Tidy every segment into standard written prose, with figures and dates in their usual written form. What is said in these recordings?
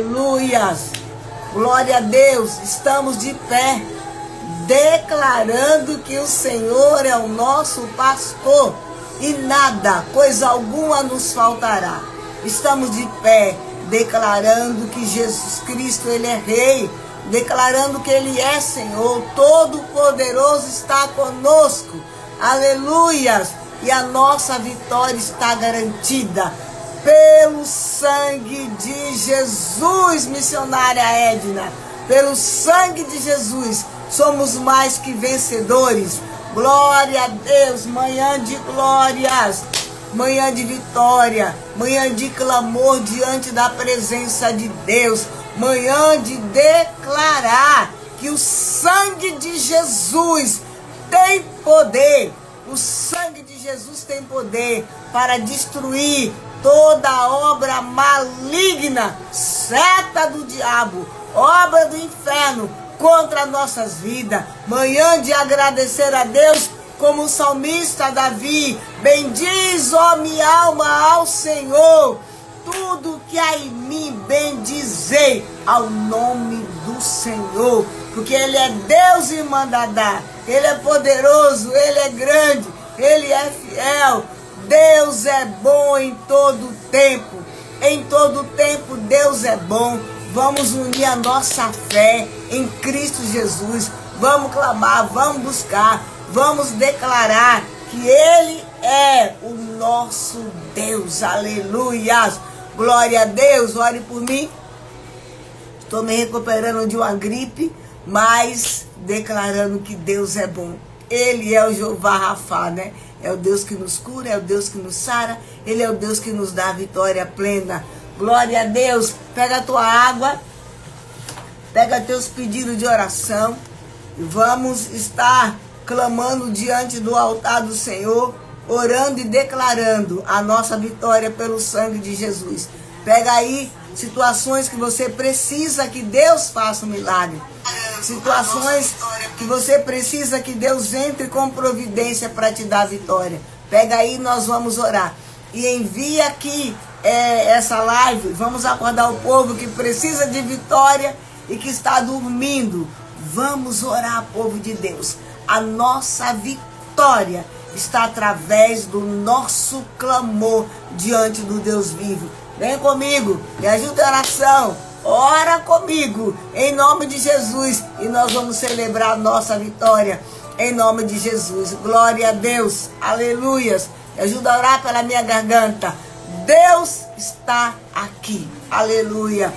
Aleluias. Glória a Deus. Estamos de pé, declarando que o Senhor é o nosso pastor e nada, coisa alguma nos faltará. Estamos de pé, declarando que Jesus Cristo, Ele é Rei, declarando que Ele é Senhor, Todo-Poderoso está conosco. Aleluias. E a nossa vitória está garantida pelo sangue de Jesus, missionária Edna. Pelo sangue de Jesus, somos mais que vencedores. Glória a Deus, manhã de glórias, manhã de vitória, manhã de clamor diante da presença de Deus, manhã de declarar que o sangue de Jesus tem poder. O sangue de Jesus tem poder para destruir toda obra maligna, seta do diabo, obra do inferno contra nossas vidas. Manhã de agradecer a Deus, como o salmista Davi: bendiz, ó minha alma, ao Senhor, tudo que há em mim, bendizei ao nome do Senhor, porque Ele é Deus e manda dar, Ele é poderoso, Ele é grande, Ele é fiel. Deus é bom em todo tempo. Em todo tempo Deus é bom. Vamos unir a nossa fé em Cristo Jesus. Vamos clamar, vamos buscar, vamos declarar que Ele é o nosso Deus. Aleluia. Glória a Deus. Ore por mim. Estou me recuperando de uma gripe, mas declarando que Deus é bom. Ele é o Jeová Rafá, né? É o Deus que nos cura, é o Deus que nos sara. Ele é o Deus que nos dá a vitória plena. Glória a Deus. Pega a tua água, pega teus pedidos de oração e vamos estar clamando diante do altar do Senhor, orando e declarando a nossa vitória pelo sangue de Jesus. Pega aí situações que você precisa que Deus faça um milagre. Situações que você precisa que Deus entre com providência para te dar vitória. Pega aí, nós vamos orar. E envia aqui essa live. Vamos acordar o povo que precisa de vitória e que está dormindo. Vamos orar, povo de Deus. A nossa vitória está através do nosso clamor diante do Deus vivo. Vem comigo, me ajuda em oração. Ora comigo, em nome de Jesus, e nós vamos celebrar a nossa vitória, em nome de Jesus. Glória a Deus, aleluias. Me ajuda a orar pela minha garganta. Deus está aqui, aleluia.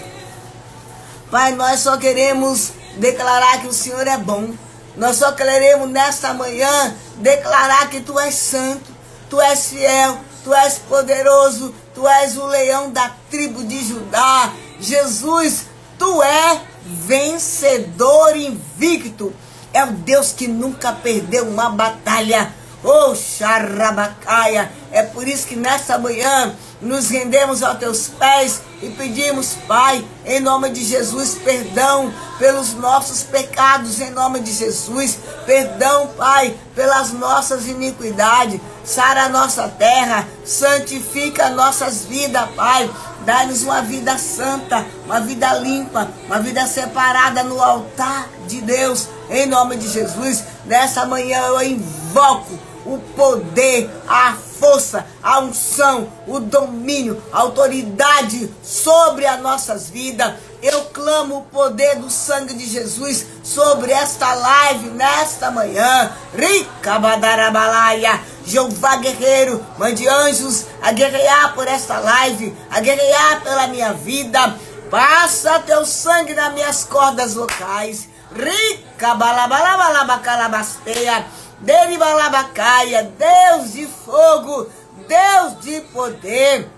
Pai, nós só queremos declarar que o Senhor é bom. Nós só queremos nesta manhã declarar que Tu és santo, Tu és fiel, Tu és poderoso, Tu és o leão da tribo de Judá. Jesus, Tu é vencedor invicto. É o Deus que nunca perdeu uma batalha. Oh, Xarabacaia. É por isso que nesta manhã nos rendemos aos Teus pés e pedimos, Pai, em nome de Jesus, perdão pelos nossos pecados, em nome de Jesus. Perdão, Pai, pelas nossas iniquidades. Sara a nossa terra, santifica nossas vidas, Pai. Dá-nos uma vida santa, uma vida limpa, uma vida separada no altar de Deus, em nome de Jesus. Nessa manhã eu invoco o poder, a força, a unção, o domínio, a autoridade sobre as nossas vidas. Eu clamo o poder do sangue de Jesus sobre esta live nesta manhã. Ricabadarabalaya. Jeová guerreiro, mande anjos a guerrear por esta live, a guerrear pela minha vida. Passa Teu sangue nas minhas cordas vocais. Ricabalabalabalabacaia. Deribalabacaia. Deus de fogo, Deus de poder.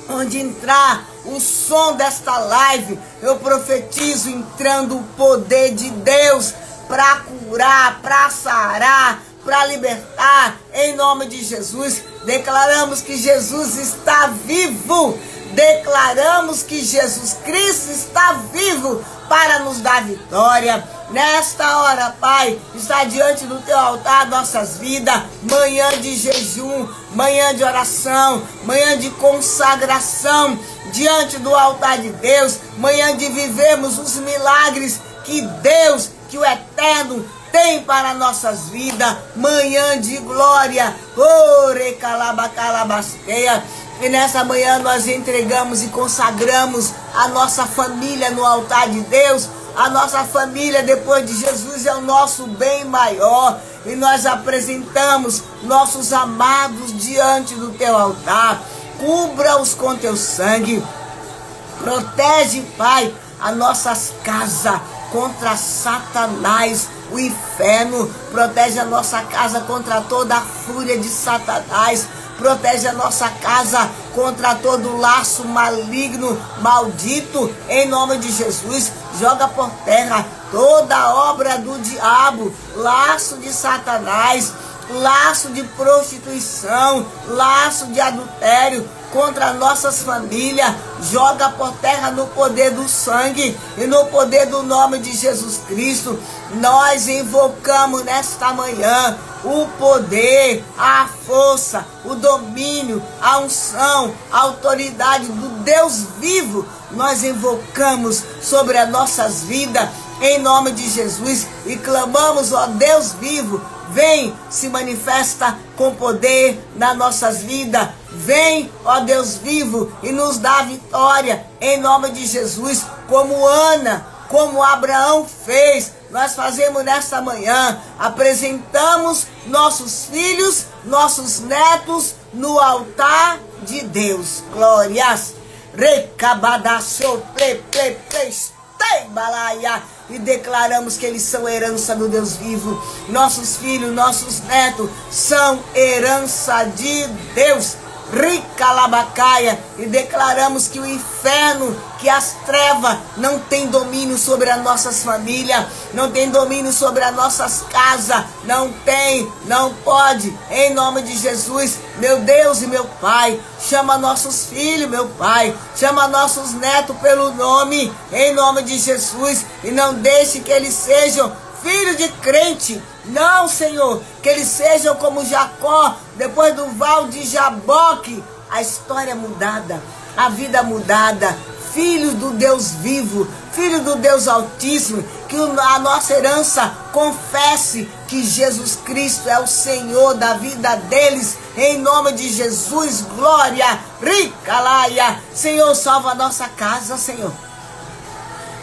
Onde entrar o som desta live, eu profetizo entrando o poder de Deus para curar, para sarar, para libertar, em nome de Jesus. Declaramos que Jesus está vivo. Declaramos que Jesus Cristo está vivo para nos dar vitória. Nesta hora, Pai, está diante do Teu altar nossas vidas, manhã de jejum, manhã de oração, manhã de consagração, diante do altar de Deus, manhã de vivermos os milagres que Deus, que o Eterno tem para nossas vidas, manhã de glória. E nessa manhã nós entregamos e consagramos a nossa família no altar de Deus. A nossa família, depois de Jesus, é o nosso bem maior. E nós apresentamos nossos amados diante do teu altar. Cubra-os com teu sangue. Protege, Pai, as nossas casas contra Satanás, o inferno. Protege a nossa casa contra toda a fúria de Satanás. Protege a nossa casa contra todo laço maligno, maldito, em nome de Jesus. Joga por terra toda obra do diabo, laço de Satanás, laço de prostituição, laço de adultério contra nossas famílias. Joga por terra no poder do sangue e no poder do nome de Jesus Cristo. Nós invocamos nesta manhã o poder, a força, o domínio, a unção, a autoridade do Deus vivo. Nós invocamos sobre as nossas vidas em nome de Jesus e clamamos, ó Deus vivo, vem, se manifesta com poder nas nossas vidas. Vem, ó Deus vivo, e nos dá vitória em nome de Jesus, como Ana, como Abraão fez. Nós fazemos nesta manhã, apresentamos nossos filhos, nossos netos no altar de Deus. Glórias. E declaramos que eles são herança do Deus vivo. Nossos filhos, nossos netos são herança de Deus. Ricalabacaia, e declaramos que o inferno, que as trevas não tem domínio sobre as nossas famílias, não tem domínio sobre as nossas casas, não tem, não pode, em nome de Jesus. Meu Deus e meu Pai, chama nossos filhos, meu Pai, chama nossos netos pelo nome, em nome de Jesus, e não deixe que eles sejam filhos de crente. Não, Senhor, que eles sejam como Jacó, depois do val de Jaboque, a história mudada, a vida mudada, filhos do Deus vivo, filhos do Deus Altíssimo, que a nossa herança confesse que Jesus Cristo é o Senhor da vida deles, em nome de Jesus. Glória, Ricalaia. Senhor, salva a nossa casa, Senhor.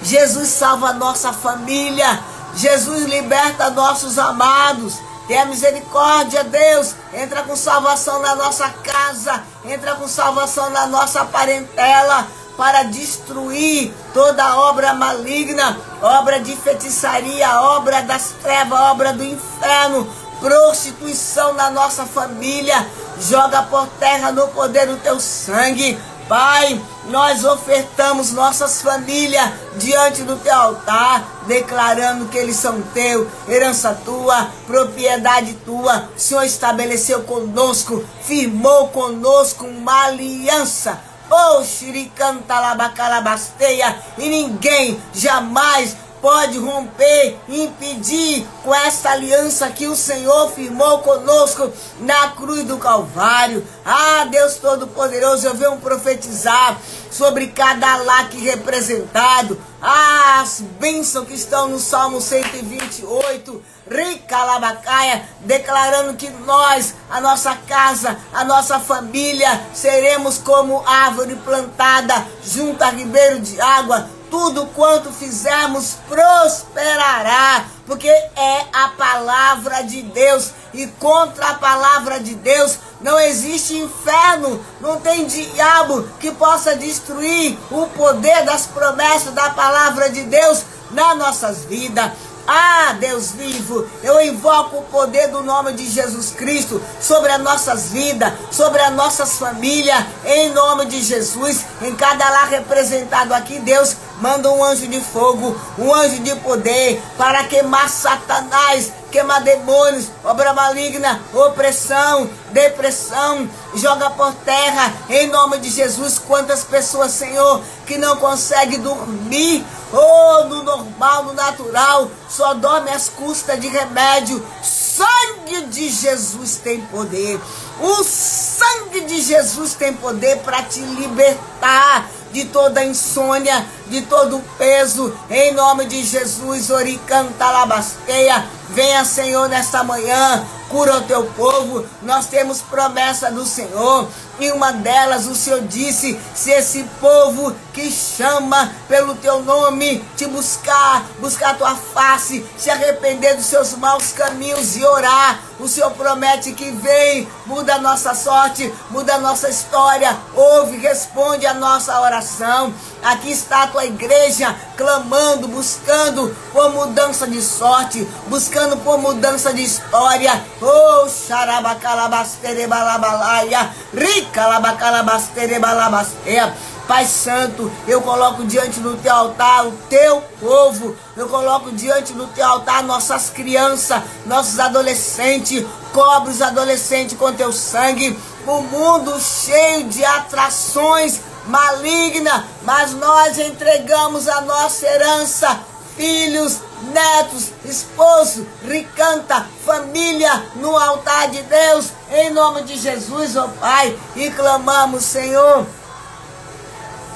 Jesus, salva a nossa família. Jesus, liberta nossos amados. Tenha misericórdia, Deus. Entra com salvação na nossa casa. Entra com salvação na nossa parentela, para destruir toda obra maligna, obra de feitiçaria, obra das trevas, obra do inferno, prostituição na nossa família. Joga por terra no poder do teu sangue. Pai, nós ofertamos nossas famílias diante do teu altar, declarando que eles são teu, herança tua, propriedade tua. O Senhor estabeleceu conosco, firmou conosco uma aliança. Oh, xiricanta labacalabasteia, e ninguém jamais pode romper, impedir com essa aliança que o Senhor firmou conosco na cruz do Calvário. Ah, Deus Todo-Poderoso, eu venho profetizar sobre cada laque representado. Ah, as bênçãos que estão no Salmo 128, Ricalabacaia, declarando que nós, a nossa casa, a nossa família, seremos como árvore plantada junto a ribeiro de água. Tudo quanto fizermos prosperará, porque é a palavra de Deus, e contra a palavra de Deus não existe inferno, não tem diabo que possa destruir o poder das promessas da palavra de Deus nas nossas vidas. Ah, Deus vivo, eu invoco o poder do nome de Jesus Cristo sobre as nossas vidas, sobre as nossas famílias, em nome de Jesus. Em cada lar representado aqui, Deus manda um anjo de fogo, um anjo de poder, para queimar Satanás, queimar demônios, obra maligna, opressão, depressão. Joga por terra, em nome de Jesus. Quantas pessoas, Senhor, que não conseguem dormir, ou no normal, no natural, só dorme às custas de remédio. Sangue de Jesus tem poder. O sangue de Jesus tem poder para te libertar de toda insônia, de todo peso, em nome de Jesus. Oricanta labasteia, venha, Senhor, nesta manhã, cura o teu povo. Nós temos promessa do Senhor, e uma delas o Senhor disse: se esse povo que chama pelo teu nome te buscar a tua face, se arrepender dos seus maus caminhos e orar, o Senhor promete que vem, muda a nossa sorte, muda a nossa história, ouve, responde a nossa oração. Aqui está a tua igreja clamando, buscando por mudança de sorte, buscando por mudança de história. Oh, xarabacalabasterebalabalaia, ricalabacalabasterebalabasteia. Pai Santo, eu coloco diante do teu altar o teu povo, eu coloco diante do teu altar nossas crianças, nossos adolescentes, cobre os adolescentes com teu sangue. Um mundo cheio de atrações malignas, mas nós entregamos a nossa herança, filhos, netos, esposo, ricanta, família, no altar de Deus, em nome de Jesus, ó Pai, e clamamos, Senhor,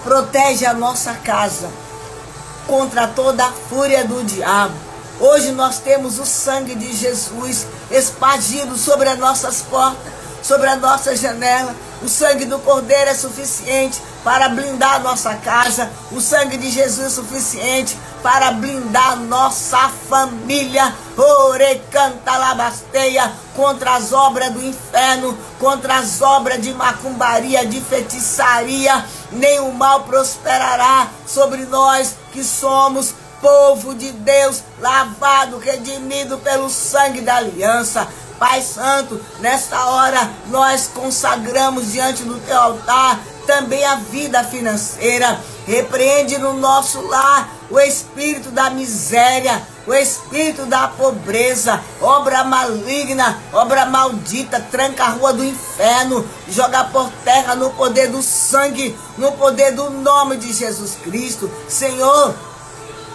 protege a nossa casa contra toda a fúria do diabo. Hoje nós temos o sangue de Jesus espargido sobre as nossas portas, sobre a nossa janela. O sangue do Cordeiro é suficiente para blindar a nossa casa. O sangue de Jesus é suficiente para blindar nossa família. Orecanta labasteia, contra as obras do inferno, contra as obras de macumbaria, de feitiçaria. Nenhum mal prosperará sobre nós que somos povo de Deus, lavado, redimido pelo sangue da aliança. Pai Santo, nesta hora nós consagramos diante do teu altar também a vida financeira. Repreende no nosso lar o espírito da miséria, o espírito da pobreza, obra maligna, obra maldita, tranca a rua do inferno, joga por terra no poder do sangue, no poder do nome de Jesus Cristo. Senhor,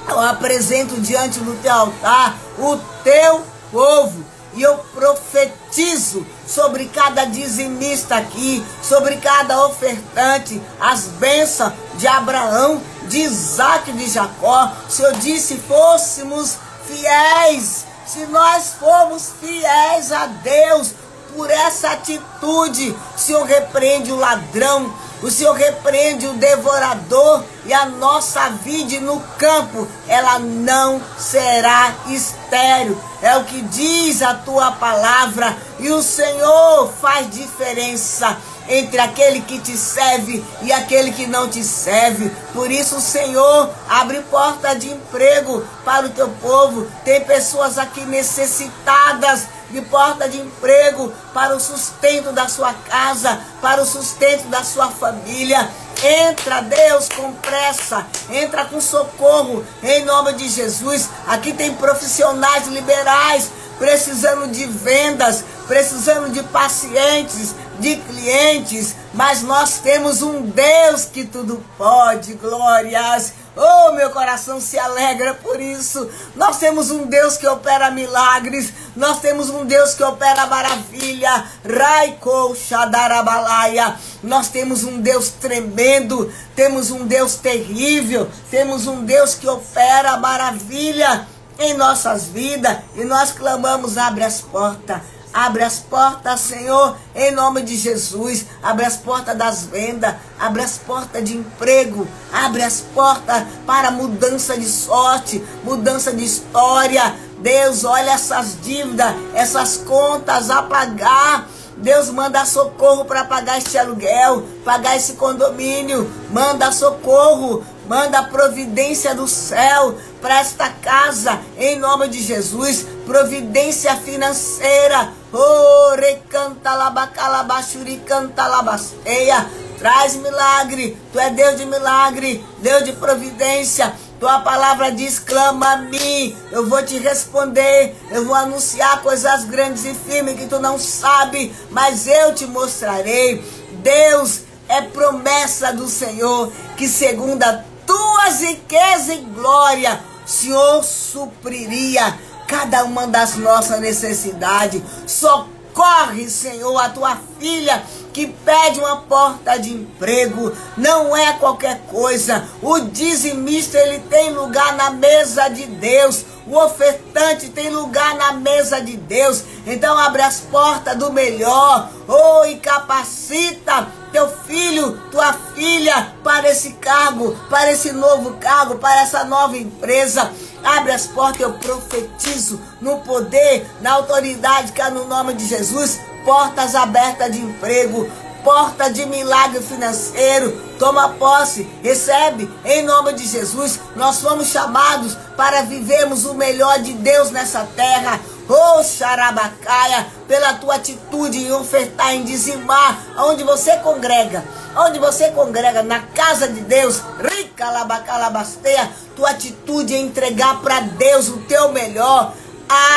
eu apresento diante do teu altar o teu povo, e eu profetizo sobre cada dizimista aqui, sobre cada ofertante, as bênçãos de Abraão, de Isaac e de Jacó. O Senhor disse: fôssemos fiéis, se nós formos fiéis a Deus, por essa atitude, o Senhor repreende o ladrão, o Senhor repreende o devorador, e a nossa vida no campo, ela não será estéril. É o que diz a tua palavra, e o Senhor faz diferença entre aquele que te serve e aquele que não te serve. Por isso, o Senhor abre porta de emprego para o teu povo. Tem pessoas aqui necessitadas de porta de emprego para o sustento da sua casa, para o sustento da sua família. Entra, Deus, com pressa, entra com socorro, em nome de Jesus. Aqui tem profissionais liberais precisando de vendas, precisando de pacientes, de clientes, mas nós temos um Deus que tudo pode. Glórias! Oh, meu coração se alegra por isso. Nós temos um Deus que opera milagres, nós temos um Deus que opera maravilha. Raiko Shadarabalaia. Nós temos um Deus tremendo, temos um Deus terrível, temos um Deus que opera maravilha em nossas vidas, e nós clamamos: abre as portas. Abre as portas, Senhor, em nome de Jesus. Abre as portas das vendas, abre as portas de emprego, abre as portas para mudança de sorte, mudança de história. Deus, olha essas dívidas, essas contas a pagar. Deus, manda socorro para pagar este aluguel, pagar esse condomínio. Manda socorro, manda a providência do céu para esta casa, em nome de Jesus. Providência financeira. Oh, recanta labacalabachuri, canta labasteia. Traz milagre. Tu é Deus de milagre, Deus de providência. Tua palavra diz: clama a mim, eu vou te responder. Eu vou anunciar coisas grandes e firmes que tu não sabe, mas eu te mostrarei. Deus, é promessa do Senhor que segundo a tuas riquezas e glória, o Senhor supriria cada uma das nossas necessidades. Socorre, Senhor, a tua filha que pede uma porta de emprego. Não é qualquer coisa. O dizimista, ele tem lugar na mesa de Deus. O ofertante tem lugar na mesa de Deus. Então abre as portas do melhor. Oh, e capacita teu filho, tua filha para esse cargo, para esse novo cargo, para essa nova empresa. Abre as portas, eu profetizo no poder, na autoridade que é no nome de Jesus. Portas abertas de emprego, porta de milagre financeiro. Toma posse, recebe em nome de Jesus. Nós fomos chamados para vivermos o melhor de Deus nessa terra. Oh, xarabacaia, pela tua atitude em ofertar, em dizimar, onde você congrega, na casa de Deus, rica labacalabasteia, tua atitude em entregar para Deus o teu melhor.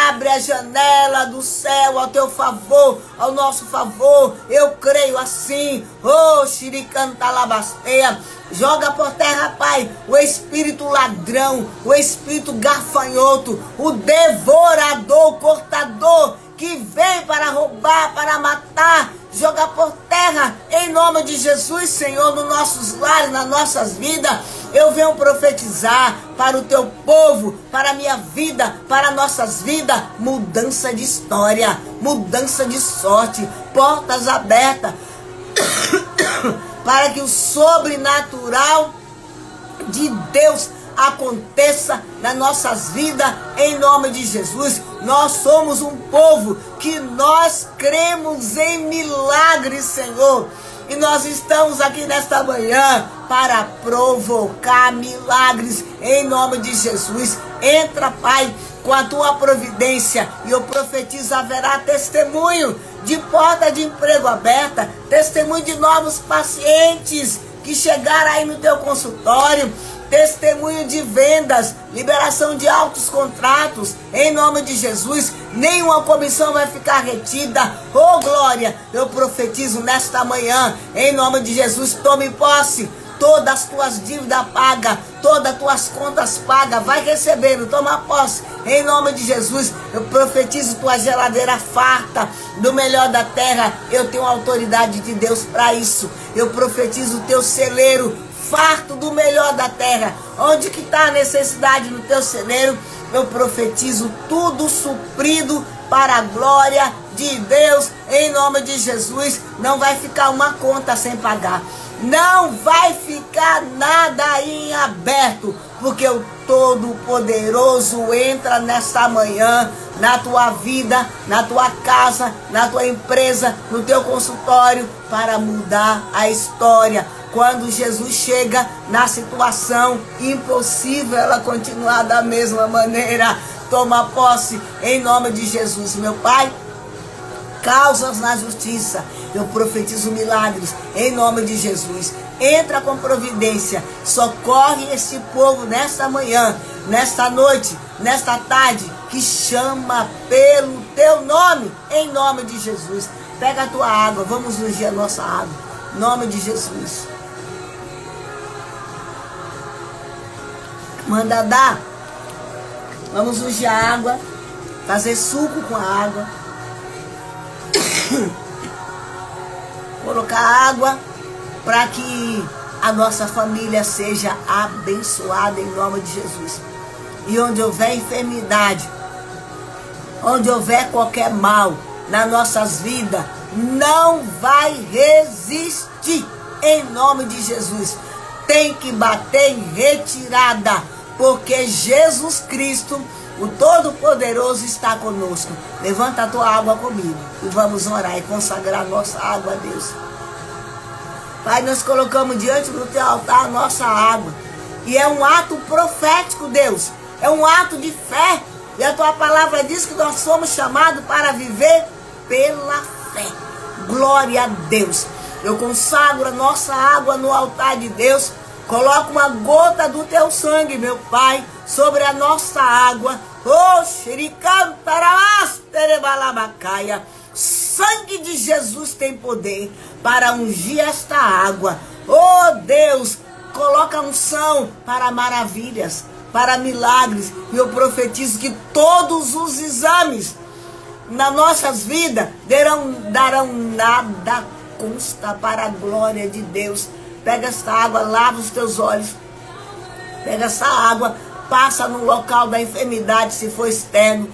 Abre a janela do céu ao teu favor, ao nosso favor. Eu creio assim. Oh, xiricantalabasteia. Joga por terra, Pai, o espírito ladrão, o espírito gafanhoto, o devorador, o cortador, que vem para roubar, para matar. Joga por terra, em nome de Jesus, Senhor, nos nossos lares, nas nossas vidas. Eu venho profetizar para o teu povo, para a minha vida, para nossas vidas, mudança de história, mudança de sorte, portas abertas, para que o sobrenatural de Deus aconteça nas nossas vidas, em nome de Jesus. Nós somos um povo que nós cremos em milagres, Senhor. E nós estamos aqui nesta manhã para provocar milagres em nome de Jesus. Entra, Pai, com a tua providência, e eu profetizo, haverá testemunho de porta de emprego aberta, testemunho de novos pacientes que chegaram aí no teu consultório, testemunho de vendas, liberação de altos contratos, em nome de Jesus. Nenhuma comissão vai ficar retida. Oh, glória, eu profetizo nesta manhã, em nome de Jesus, tome posse. Todas as tuas dívidas pagas, todas as tuas contas pagas, vai recebendo, toma posse, em nome de Jesus. Eu profetizo tua geladeira farta do melhor da terra. Eu tenho autoridade de Deus para isso. Eu profetizo o teu celeiro farto do melhor da terra. Onde que está a necessidade no teu celeiro? Eu profetizo tudo suprido para a glória de Deus, em nome de Jesus. Não vai ficar uma conta sem pagar. Não vai ficar nada aí em aberto, porque o Todo-Poderoso entra nesta manhã na tua vida, na tua casa, na tua empresa, no teu consultório, para mudar a história. Quando Jesus chega na situação impossível, ela continuar da mesma maneira. Toma posse em nome de Jesus, meu Pai. Causas na justiça, eu profetizo milagres em nome de Jesus. Entra com providência, socorre esse povo nesta manhã, nesta noite, nesta tarde, que chama pelo teu nome, em nome de Jesus. Pega a tua água, vamos ungir a nossa água, em nome de Jesus. Manda dar, vamos ungir a água, fazer suco com a água. Colocar água para que a nossa família seja abençoada em nome de Jesus. E onde houver enfermidade, onde houver qualquer mal nas nossas vidas, não vai resistir em nome de Jesus. Tem que bater em retirada, porque Jesus Cristo, o Todo-Poderoso, está conosco. Levanta a tua água comigo e vamos orar e consagrar nossa água a Deus. Pai, nós colocamos diante do teu altar a nossa água. E é um ato profético, Deus. É um ato de fé. E a tua palavra diz que nós somos chamados para viver pela fé. Glória a Deus. Eu consagro a nossa água no altar de Deus. Coloca uma gota do teu sangue, meu Pai, sobre a nossa água. Oh, xericantaramasterebalabacaia. Sangue de Jesus tem poder para ungir esta água. Oh, Deus, coloca unção para maravilhas, para milagres. E eu profetizo que todos os exames nas nossas vidas darão nada consta para a glória de Deus. Pega esta água, lava os teus olhos. Pega essa água, passa no local da enfermidade, se for externo.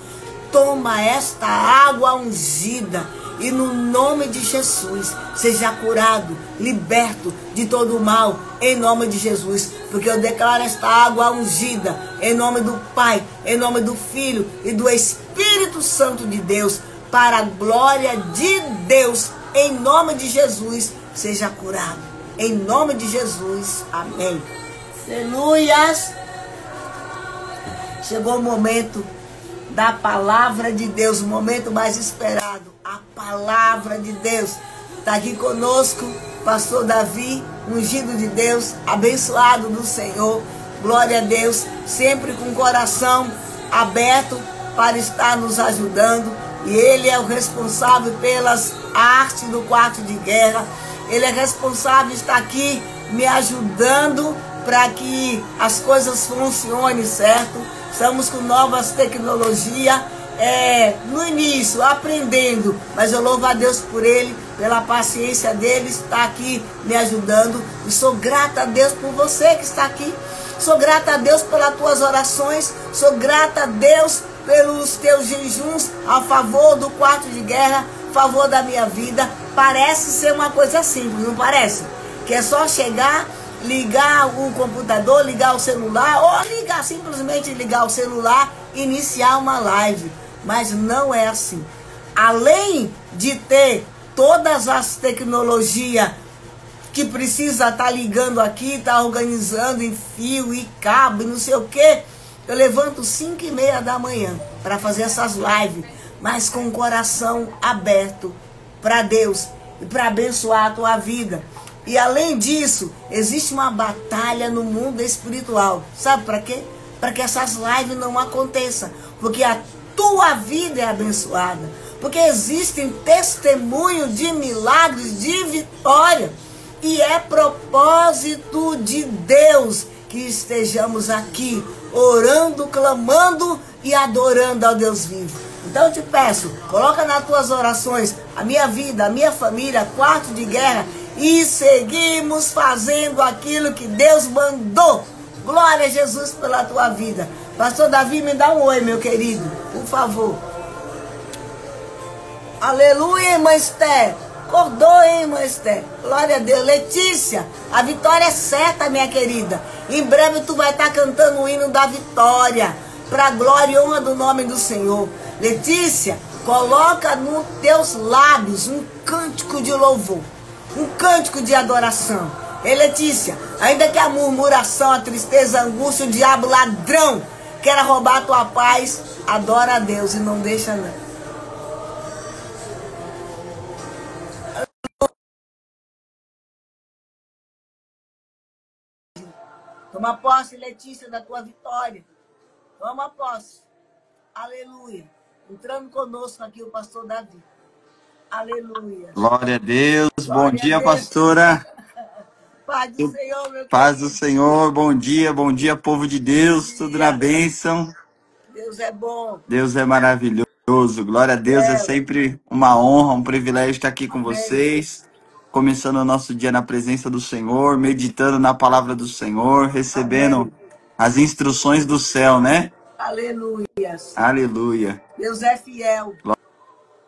Toma esta água ungida e no nome de Jesus, seja curado, liberto de todo o mal, em nome de Jesus. Porque eu declaro esta água ungida, em nome do Pai, em nome do Filho e do Espírito Santo de Deus, para a glória de Deus, em nome de Jesus, seja curado. Em nome de Jesus, amém. Aleluias. Chegou o momento da palavra de Deus, o momento mais esperado, a palavra de Deus. Está aqui conosco, pastor Davi, ungido de Deus, abençoado do Senhor, glória a Deus, sempre com o coração aberto para estar nos ajudando. E ele é o responsável pelas artes do quarto de guerra. Ele é responsável, está aqui me ajudando para que as coisas funcionem, certo? Estamos com novas tecnologias, no início, aprendendo, mas eu louvo a Deus por ele, pela paciência dele, está aqui me ajudando, e sou grata a Deus por você que está aqui, sou grata a Deus pelas tuas orações, sou grata a Deus pelos teus jejuns a favor do quarto de guerra, a favor da minha vida. Parece ser uma coisa simples, não parece? Que é só chegar, ligar o computador, ligar o celular, ou simplesmente ligar o celular e iniciar uma live. Mas não é assim. Além de ter todas as tecnologias que precisa estar ligando aqui, estar organizando em fio e cabo e não sei o que, eu levanto 5h30 da manhã para fazer essas lives, mas com o coração aberto para Deus e para abençoar a tua vida. E além disso, existe uma batalha no mundo espiritual. Sabe para quê? Para que essas lives não aconteçam. Porque a tua vida é abençoada. Porque existem testemunhos de milagres, de vitória. E é propósito de Deus que estejamos aqui, orando, clamando e adorando ao Deus vivo. Então eu te peço, coloca nas tuas orações a minha vida, a minha família, quarto de guerra, e seguimos fazendo aquilo que Deus mandou. Glória a Jesus pela tua vida. Pastor Davi, me dá um oi, meu querido, por favor. Aleluia, irmã Esther. Acordou, hein, irmã Esther? Glória a Deus. Letícia, a vitória é certa, minha querida. Em breve tu vai estar cantando o hino da vitória, para a glória e honra do nome do Senhor. Letícia, coloca nos teus lábios um cântico de louvor, um cântico de adoração. Ei, Letícia, ainda que a murmuração, a tristeza, a angústia, o diabo ladrão queira roubar a tua paz, adora a Deus e não deixa não. Toma posse, Letícia, da tua vitória. Toma posse. Aleluia. Entrando conosco aqui o pastor Davi. Aleluia. Glória a Deus. Glória Bom dia, a Deus. pastora. Paz do Senhor, meu Paz do querido. Senhor. Bom dia, povo de Deus. Tudo na bênção. Deus é bom. Deus é maravilhoso. Glória a Deus. É sempre uma honra, um privilégio estar aqui com Amém. vocês. Começando o nosso dia na presença do Senhor, meditando na palavra do Senhor, recebendo Amém. as instruções do céu, né? Aleluia. Aleluia. Deus é fiel. Glória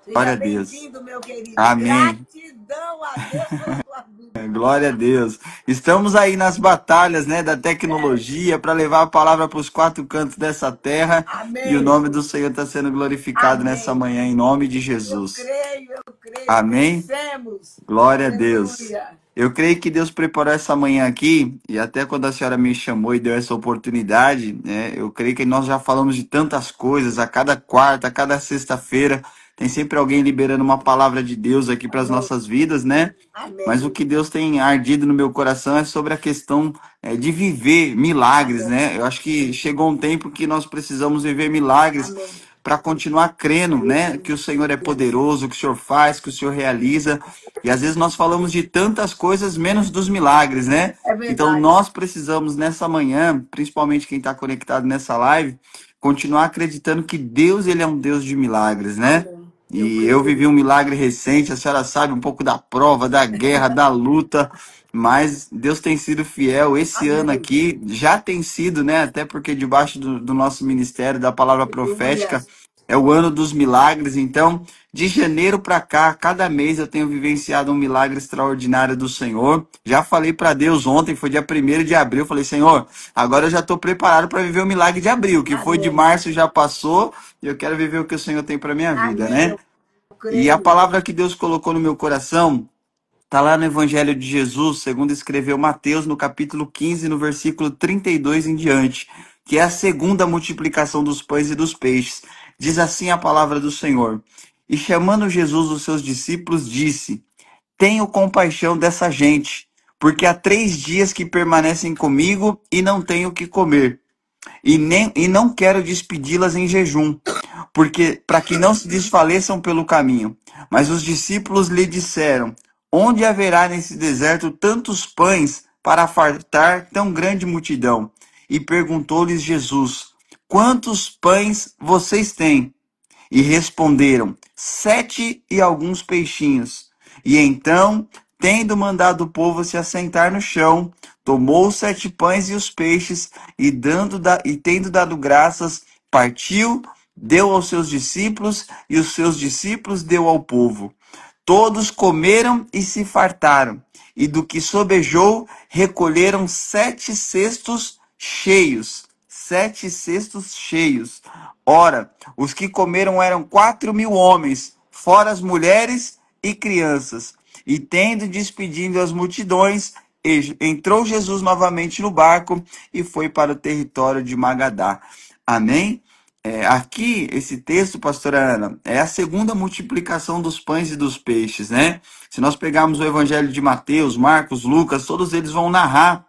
Seja a Deus. bem-vindo, meu querido. Amém. Gratidão a Deus pela tua vida. Glória a Deus. Estamos aí nas batalhas, né, da tecnologia para levar a palavra para os quatro cantos dessa terra. Amém. E o nome do Senhor está sendo glorificado Amém. nessa manhã, em nome de Jesus. Eu creio. Amém. Vencemos. Glória a Aleluia. Deus. Eu creio que Deus preparou essa manhã aqui, e até quando a senhora me chamou e deu essa oportunidade, né, eu creio que nós já falamos de tantas coisas, a cada quarta, a cada sexta-feira, tem sempre alguém liberando uma palavra de Deus aqui para as Amém. nossas vidas, né? Amém. Mas o que Deus tem ardido no meu coração é sobre a questão de viver milagres, né? Eu acho que chegou um tempo que nós precisamos viver milagres Amém. para continuar crendo, né? Que o Senhor é poderoso, que o Senhor faz, que o Senhor realiza. E às vezes nós falamos de tantas coisas, menos dos milagres, né? É verdade. Então nós precisamos nessa manhã, principalmente quem está conectado nessa live, continuar acreditando que Deus, ele é um Deus de milagres, né? Amém. Eu E eu creio. vivi um milagre recente, a senhora sabe um pouco da prova, da guerra, da luta, mas Deus tem sido fiel. Esse ano Amém. aqui já tem sido, né? Até porque debaixo do nosso ministério, da palavra Aleluia. profética, é o ano dos milagres. Então, de janeiro para cá, cada mês eu tenho vivenciado um milagre extraordinário do Senhor. Já falei para Deus ontem, foi dia 1º de abril, falei, Senhor, agora eu já estou preparado para viver o milagre de abril, que foi de Amém. março já passou, e eu quero viver o que o Senhor tem para minha vida, Amém. né? Eu E a creio. palavra que Deus colocou no meu coração está lá no Evangelho de Jesus, segundo escreveu Mateus, no capítulo 15, no versículo 32 em diante, que é a segunda multiplicação dos pães e dos peixes. Diz assim a palavra do Senhor. E chamando Jesus os seus discípulos, disse: Tenho compaixão dessa gente, porque há 3 dias que permanecem comigo e não tenho o que comer. E não quero despedi-las em jejum, porque para que não se desfaleçam pelo caminho. Mas os discípulos lhe disseram: Onde haverá nesse deserto tantos pães para fartar tão grande multidão? E perguntou-lhes Jesus: Quantos pães vocês têm? E responderam: 7 e alguns peixinhos. E então, tendo mandado o povo se assentar no chão, tomou os 7 pães e os peixes, e tendo dado graças, partiu, deu aos seus discípulos, e os seus discípulos deu ao povo. Todos comeram e se fartaram, e do que sobejou, recolheram 7 cestos cheios. 7 cestos cheios. Ora, os que comeram eram 4.000 homens, fora as mulheres e crianças. E tendo despedido as multidões, entrou Jesus novamente no barco e foi para o território de Magadá. Amém? Aqui, esse texto, pastora Ana, é a segunda multiplicação dos pães e dos peixes, né? Se nós pegarmos o Evangelho de Mateus, Marcos, Lucas, todos eles vão narrar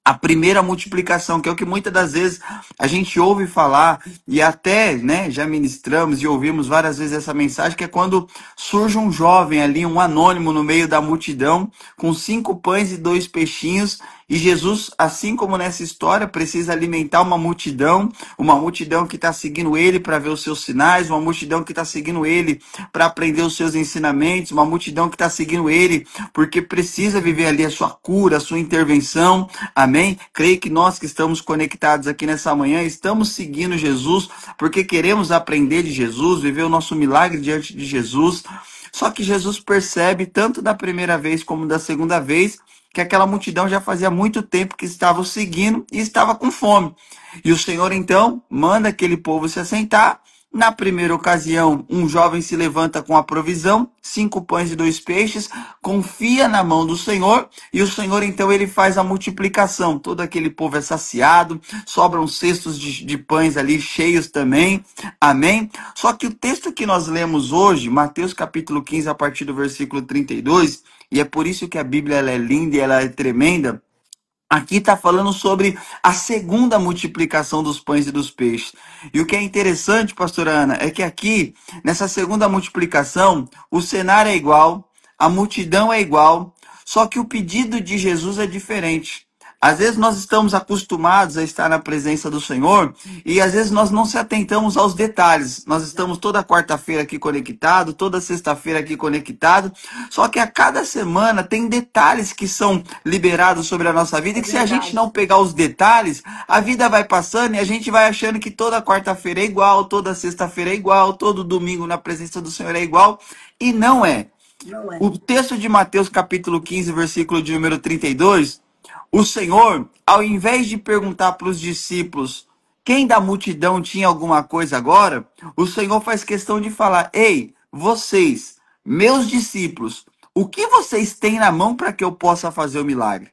a primeira multiplicação, que é o que muitas das vezes a gente ouve falar, e até, né, já ministramos e ouvimos várias vezes essa mensagem, que é quando surge um jovem ali, um anônimo no meio da multidão, com 5 pães e 2 peixinhos, e Jesus, assim como nessa história, precisa alimentar uma multidão que está seguindo ele para ver os seus sinais, uma multidão que está seguindo ele para aprender os seus ensinamentos, uma multidão que está seguindo ele porque precisa viver ali a sua cura, a sua intervenção. Amém? Creio que nós que estamos conectados aqui nessa manhã, estamos seguindo Jesus, porque queremos aprender de Jesus, viver o nosso milagre diante de Jesus. Só que Jesus percebe, tanto da primeira vez como da segunda vez, que aquela multidão já fazia muito tempo que estava o seguindo e estava com fome. E o Senhor, então, manda aquele povo se assentar. Na primeira ocasião, um jovem se levanta com a provisão, 5 pães e 2 peixes, confia na mão do Senhor, e o Senhor, então, ele faz a multiplicação. Todo aquele povo é saciado, sobram cestos de pães ali cheios também. Amém? Só que o texto que nós lemos hoje, Mateus capítulo 15, a partir do versículo 32, e é por isso que a Bíblia ela é linda e ela é tremenda. Aqui está falando sobre a segunda multiplicação dos pães e dos peixes. E o que é interessante, pastora Ana, é que aqui, nessa segunda multiplicação, o cenário é igual, a multidão é igual, só que o pedido de Jesus é diferente. Às vezes nós estamos acostumados a estar na presença do Senhor e às vezes nós não se atentamos aos detalhes. Nós estamos toda quarta-feira aqui conectado, toda sexta-feira aqui conectado, só que a cada semana tem detalhes que são liberados sobre a nossa vida É e que se a gente verdade. não pegar os detalhes, a vida vai passando e a gente vai achando que toda quarta-feira é igual, toda sexta-feira é igual, todo domingo na presença do Senhor é igual, e não é. Não é. O texto de Mateus capítulo 15, versículo de número 32, o Senhor, ao invés de perguntar para os discípulos quem da multidão tinha alguma coisa agora, o Senhor faz questão de falar: Ei, vocês, meus discípulos, o que vocês têm na mão para que eu possa fazer o milagre?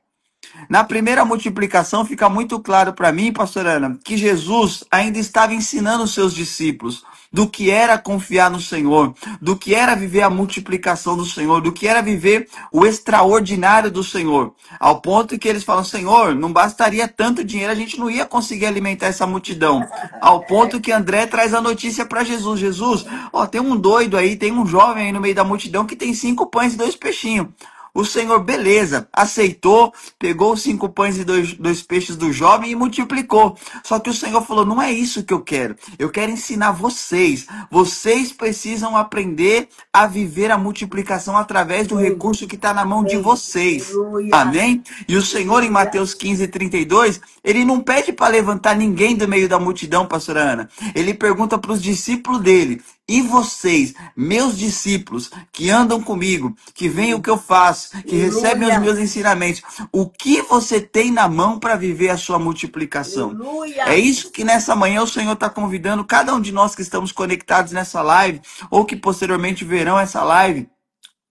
Na primeira multiplicação fica muito claro para mim, pastor Ana, que Jesus ainda estava ensinando os seus discípulos do que era confiar no Senhor, do que era viver a multiplicação do Senhor, do que era viver o extraordinário do Senhor. Ao ponto que eles falam: Senhor, não bastaria tanto dinheiro, a gente não ia conseguir alimentar essa multidão. Ao ponto que André traz a notícia para Jesus: Jesus, ó, tem um doido aí, tem um jovem aí no meio da multidão que tem 5 pães e 2 peixinhos. O Senhor, beleza, aceitou, pegou os 5 pães e dois peixes do jovem e multiplicou. Só que o Senhor falou, não é isso que eu quero. Eu quero ensinar vocês. Vocês precisam aprender a viver a multiplicação através do Amém. recurso que está na mão de Amém. vocês. Aleluia. Amém? E o Senhor, em Mateus 15:32, ele não pede para levantar ninguém do meio da multidão, pastora Ana. Ele pergunta para os discípulos dele, e vocês, meus discípulos, que andam comigo, que veem o que eu faço, que recebem os meus ensinamentos, o que você tem na mão para viver a sua multiplicação? Aleluia. É isso que nessa manhã o Senhor está convidando cada um de nós que estamos conectados nessa live, ou que posteriormente verão essa live.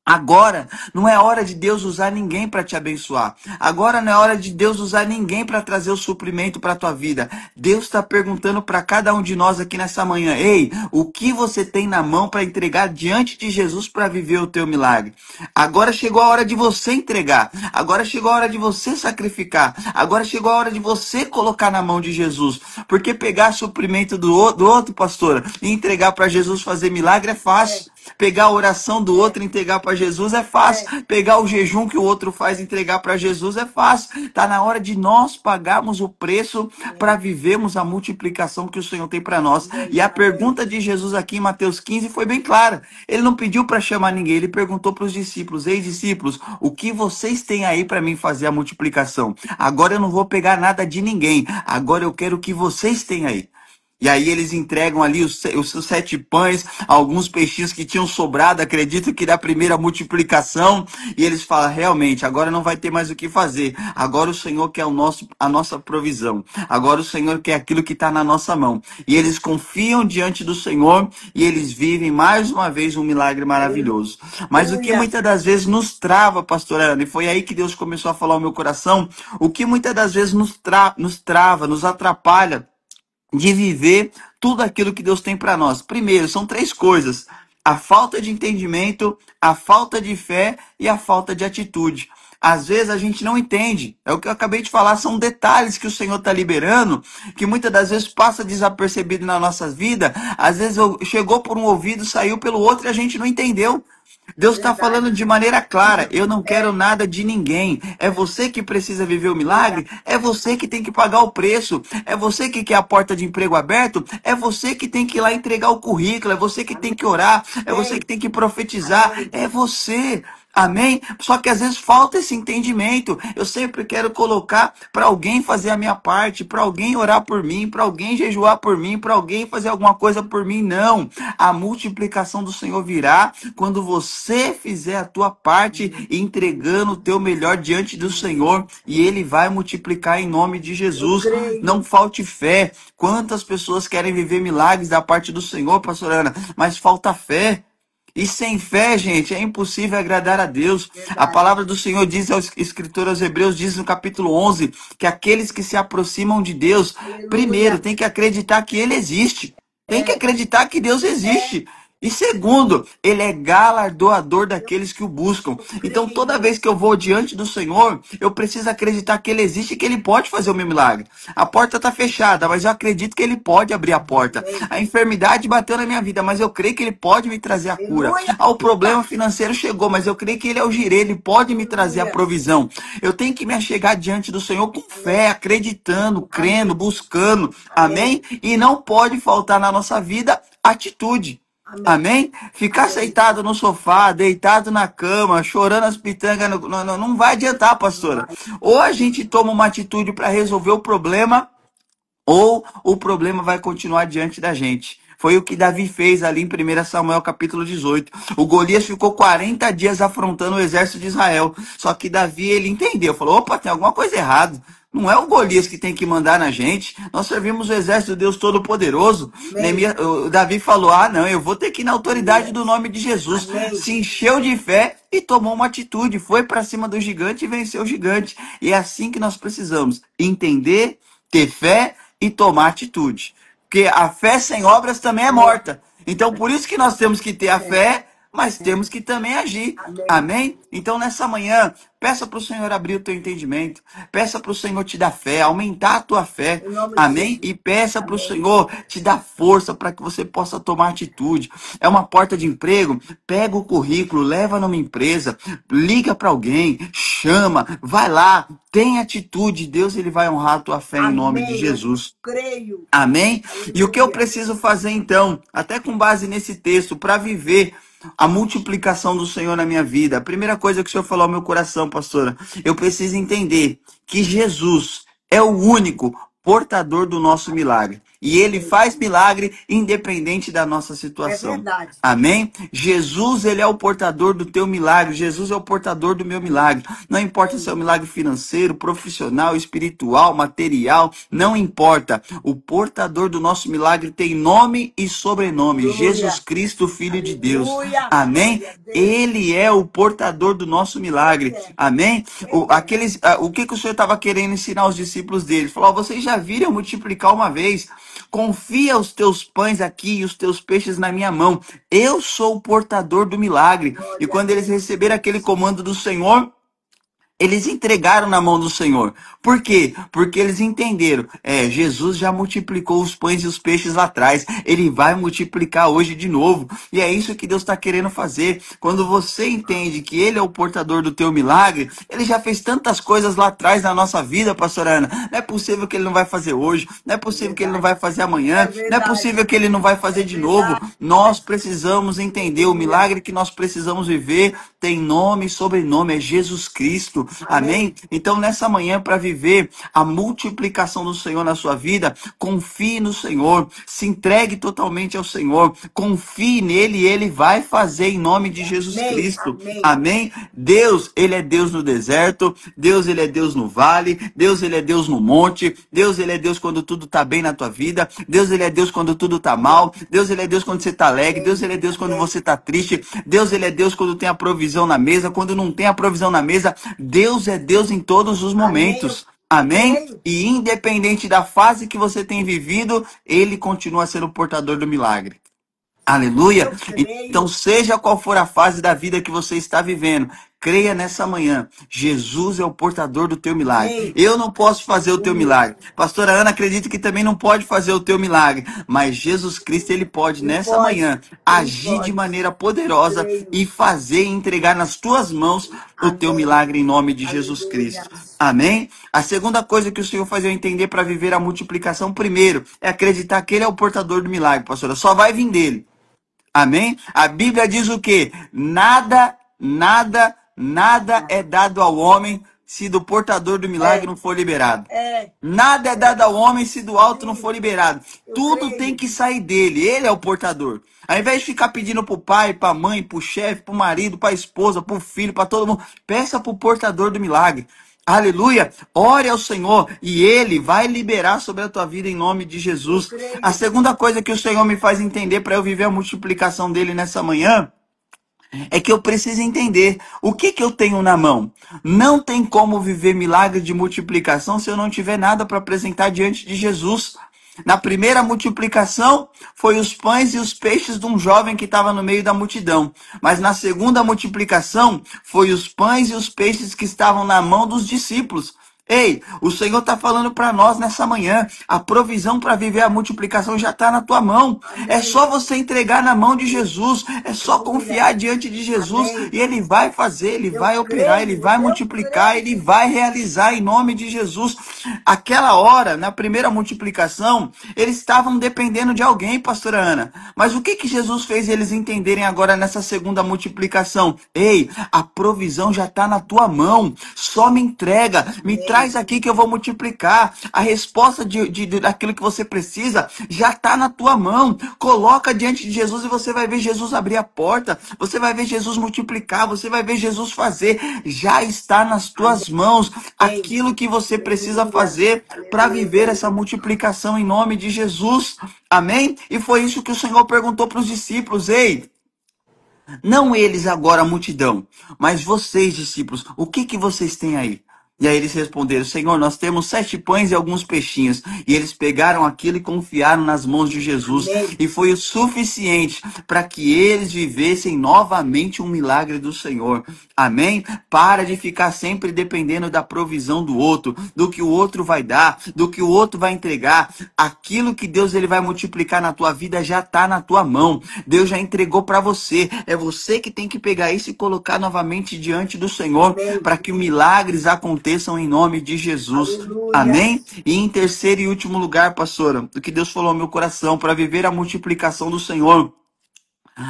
Agora não é hora de Deus usar ninguém para te abençoar. Agora não é hora de Deus usar ninguém para trazer o suprimento para a tua vida. Deus está perguntando para cada um de nós aqui nessa manhã: ei, o que você tem na mão para entregar diante de Jesus para viver o teu milagre? Agora chegou a hora de você entregar. Agora chegou a hora de você sacrificar. Agora chegou a hora de você colocar na mão de Jesus. Porque pegar suprimento do outro, pastora, e entregar para Jesus fazer milagre é fácil. Pegar a oração do outro e entregar para Jesus é fácil. Pegar o jejum que o outro faz e entregar para Jesus é fácil. Está na hora de nós pagarmos o preço para vivermos a multiplicação que o Senhor tem para nós. E a pergunta de Jesus aqui em Mateus 15 foi bem clara. Ele não pediu para chamar ninguém, ele perguntou para os discípulos: ei, discípulos, o que vocês têm aí para mim fazer a multiplicação? Agora eu não vou pegar nada de ninguém. Agora eu quero o que vocês têm aí. E aí eles entregam ali os 7 pães, alguns peixinhos que tinham sobrado, acredito que da primeira multiplicação. E eles falam, realmente, agora não vai ter mais o que fazer. Agora o Senhor quer a nossa provisão. Agora o Senhor quer aquilo que está na nossa mão. E eles confiam diante do Senhor e eles vivem mais uma vez um milagre maravilhoso. Mas o que muitas das vezes nos trava, pastora Ana, e foi aí que Deus começou a falar ao meu coração, o que muitas das vezes nos trava, nos atrapalha de viver tudo aquilo que Deus tem para nós. Primeiro, são 3 coisas: a falta de entendimento, a falta de fé e a falta de atitude. Às vezes a gente não entende. É o que eu acabei de falar, são detalhes que o Senhor está liberando, que muitas das vezes passa desapercebido na nossa vida. Às vezes chegou por um ouvido, saiu pelo outro e a gente não entendeu. Deus está falando de maneira clara: eu não quero nada de ninguém. É você que precisa viver o milagre, é você que tem que pagar o preço, é você que quer a porta de emprego aberto, é você que tem que ir lá entregar o currículo, é você que tem que orar, é você que tem que profetizar, é você. Amém? Só que às vezes falta esse entendimento. Eu sempre quero colocar para alguém fazer a minha parte, para alguém orar por mim, para alguém jejuar por mim, para alguém fazer alguma coisa por mim. Não. A multiplicação do Senhor virá quando você fizer a tua parte, entregando o teu melhor diante do Senhor, e Ele vai multiplicar em nome de Jesus. Não falte fé. Quantas pessoas querem viver milagres da parte do Senhor, pastora Ana, mas falta fé. E sem fé, gente, é impossível agradar a Deus. A palavra do Senhor diz ao escritor aos Hebreus, diz no capítulo 11, que aqueles que se aproximam de Deus, primeiro, tem que acreditar que Ele existe. Tem que acreditar que Deus existe. E segundo, Ele é galardoador daqueles que o buscam. Então, toda vez que eu vou diante do Senhor, eu preciso acreditar que Ele existe e que Ele pode fazer o meu milagre. A porta está fechada, mas eu acredito que Ele pode abrir a porta. A enfermidade bateu na minha vida, mas eu creio que Ele pode me trazer a cura. O problema financeiro chegou, mas eu creio que Ele é o girê, Ele pode me trazer a provisão. Eu tenho que me achegar diante do Senhor com fé, acreditando, crendo, buscando. Amém? E não pode faltar na nossa vida atitude. Amém? Ficar sentado no sofá, deitado na cama, chorando as pitangas, não vai adiantar, pastora. Ou a gente toma uma atitude para resolver o problema, ou o problema vai continuar diante da gente. Foi o que Davi fez ali em 1 Samuel capítulo 18. O Golias ficou 40 dias afrontando o exército de Israel. Só que Davi, ele entendeu, falou, opa, tem alguma coisa errada. Não é o Golias que tem que mandar na gente. Nós servimos o exército de Deus Todo-Poderoso. Davi falou, não, eu vou ter que ir na autoridade do nome de Jesus. Se encheu de fé e tomou uma atitude. Foi para cima do gigante e venceu o gigante. E é assim que nós precisamos entender, ter fé e tomar atitude. Porque a fé sem obras também é morta. Então, por isso que nós temos que ter a fé, mas temos que também agir. Amém. Amém? Então, nessa manhã, peça para o Senhor abrir o teu entendimento. Peça para o Senhor te dar fé, aumentar a tua fé. Em nome de Amém? Jesus. E peça para o Amém. Senhor te dar força para que você possa tomar atitude. É uma porta de emprego? Pega o currículo, leva numa empresa, liga para alguém, chama, vai lá, tem atitude. Deus ele vai honrar a tua fé em nome de Amém. Eu Jesus. creio. Amém? E o que eu Aleluia. preciso fazer então, até com base nesse texto, para viver a multiplicação do Senhor na minha vida? A primeira coisa que o Senhor falou ao meu coração, pastora, eu preciso entender que Jesus é o único portador do nosso milagre. E ele faz milagre independente da nossa É situação. verdade. Amém? Jesus, ele é o portador do teu milagre. Jesus é o portador do meu milagre. Não importa se é um milagre financeiro, profissional, espiritual, material, não importa. O portador do nosso milagre tem nome e sobrenome. Aleluia. Jesus Cristo, Filho de Deus. Aleluia. Amém? Glória a Deus. Ele é o portador do nosso milagre. Ele é. Amém? Ele é. O que o Senhor estava querendo ensinar os discípulos dele? Ele falou: ó, vocês já viram multiplicar uma vez. Confia os teus pães aqui e os teus peixes na minha mão. Eu sou o portador do milagre. E Glória a quando eles Deus. receberam aquele comando do Senhor, eles entregaram na mão do Senhor. Por quê? Porque eles entenderam. Jesus já multiplicou os pães e os peixes lá atrás. Ele vai multiplicar hoje de novo. E é isso que Deus está querendo fazer. Quando você entende que Ele é o portador do teu milagre, Ele já fez tantas coisas lá atrás na nossa vida, pastora Ana. Não é possível que Ele não vai fazer hoje. Não é possível que Ele não vai fazer amanhã. É Não é verdade. possível que Ele não vai fazer de novo. verdade. Nós precisamos entender. O milagre que nós precisamos viver tem nome e sobrenome. É Jesus Cristo. Amém? Então, nessa manhã, para viver a multiplicação do Senhor na sua vida, confie no Senhor, se entregue totalmente ao Senhor, confie nele e ele vai fazer em nome de Jesus Amém. Cristo. Amém. Amém? Deus, ele é Deus no deserto, Deus, ele é Deus no vale, Deus, ele é Deus no monte, Deus, ele é Deus quando tudo tá bem na tua vida, Deus, ele é Deus quando tudo tá mal, Deus, ele é Deus quando você tá alegre, Deus, ele é Deus quando você tá triste, Deus, ele é Deus quando tem a provisão na mesa, quando não tem a provisão na mesa, Deus é Deus em todos os momentos. Amém? Creio. E independente da fase que você tem vivido, ele continua sendo o portador do milagre. Aleluia. Eu creio. Então, seja qual for a fase da vida que você está vivendo, creia nessa manhã. Jesus é o portador do teu milagre. Amém. Eu não posso fazer o teu milagre. Pastora Ana acredita que também não pode fazer o teu milagre. Mas Jesus Cristo, ele pode, Ele nessa pode. manhã, Ele agir pode. de maneira poderosa Creio. e fazer e entregar nas tuas mãos o teu Amém. milagre em nome de Jesus Aleluia. Cristo. Amém? A segunda coisa que o Senhor faz eu entender para viver a multiplicação, primeiro, é acreditar que ele é o portador do milagre, pastora. Só vai vir dele. Amém? A Bíblia diz o quê? Nada é dado ao homem se do portador do milagre não for liberado. Nada é dado ao homem se do alto não for liberado. Tudo tem que sair dele. Ele é o portador. Ao invés de ficar pedindo pro pai, pra mãe, pro chefe, pro marido, pra esposa, pro filho, pra todo mundo, peça pro portador do milagre. Aleluia! Ore ao Senhor e Ele vai liberar sobre a tua vida em nome de Jesus. A segunda coisa que o Senhor me faz entender para eu viver a multiplicação dele nessa manhã é que eu preciso entender o que eu tenho na mão. Não tem como viver milagre de multiplicação se eu não tiver nada para apresentar diante de Jesus. Na primeira multiplicação, foi os pães e os peixes de um jovem que estava no meio da multidão. Mas na segunda multiplicação, foi os pães e os peixes que estavam na mão dos discípulos. Ei, o Senhor está falando para nós nessa manhã, a provisão para viver a multiplicação já está na tua mão. Amém. É só você entregar na mão de Jesus, é só confiar diante de Jesus. Amém. E Ele vai fazer, Ele vai operar, Ele vai multiplicar, Ele vai realizar em nome de Jesus. Aquela hora, na primeira multiplicação, eles estavam dependendo de alguém, pastora Ana. Mas o que Jesus fez eles entenderem agora nessa segunda multiplicação? Ei, a provisão já está na tua mão, só me entrega, me traz aqui que eu vou multiplicar. A resposta daquilo que você precisa já está na tua mão. Coloca diante de Jesus e você vai ver Jesus abrir a porta. Você vai ver Jesus multiplicar. Você vai ver Jesus fazer. Já está nas tuas mãos aquilo que você precisa fazer para viver essa multiplicação em nome de Jesus. Amém? E foi isso que o Senhor perguntou para os discípulos. Ei, não eles agora a multidão, mas vocês discípulos, o que vocês têm aí? E aí eles responderam: Senhor, nós temos 7 pães e alguns peixinhos. E eles pegaram aquilo e confiaram nas mãos de Jesus. Amém. E foi o suficiente para que eles vivessem novamente um milagre do Senhor. Amém? Para de ficar sempre dependendo da provisão do outro, do que o outro vai dar, do que o outro vai entregar. Aquilo que Deus ele vai multiplicar na tua vida já está na tua mão. Deus já entregou para você. É você que tem que pegar isso e colocar novamente diante do Senhor, para que milagres aconteçam em nome de Jesus. Aleluia. Amém? E em terceiro e último lugar, pastora, o que Deus falou ao meu coração, para viver a multiplicação do Senhor,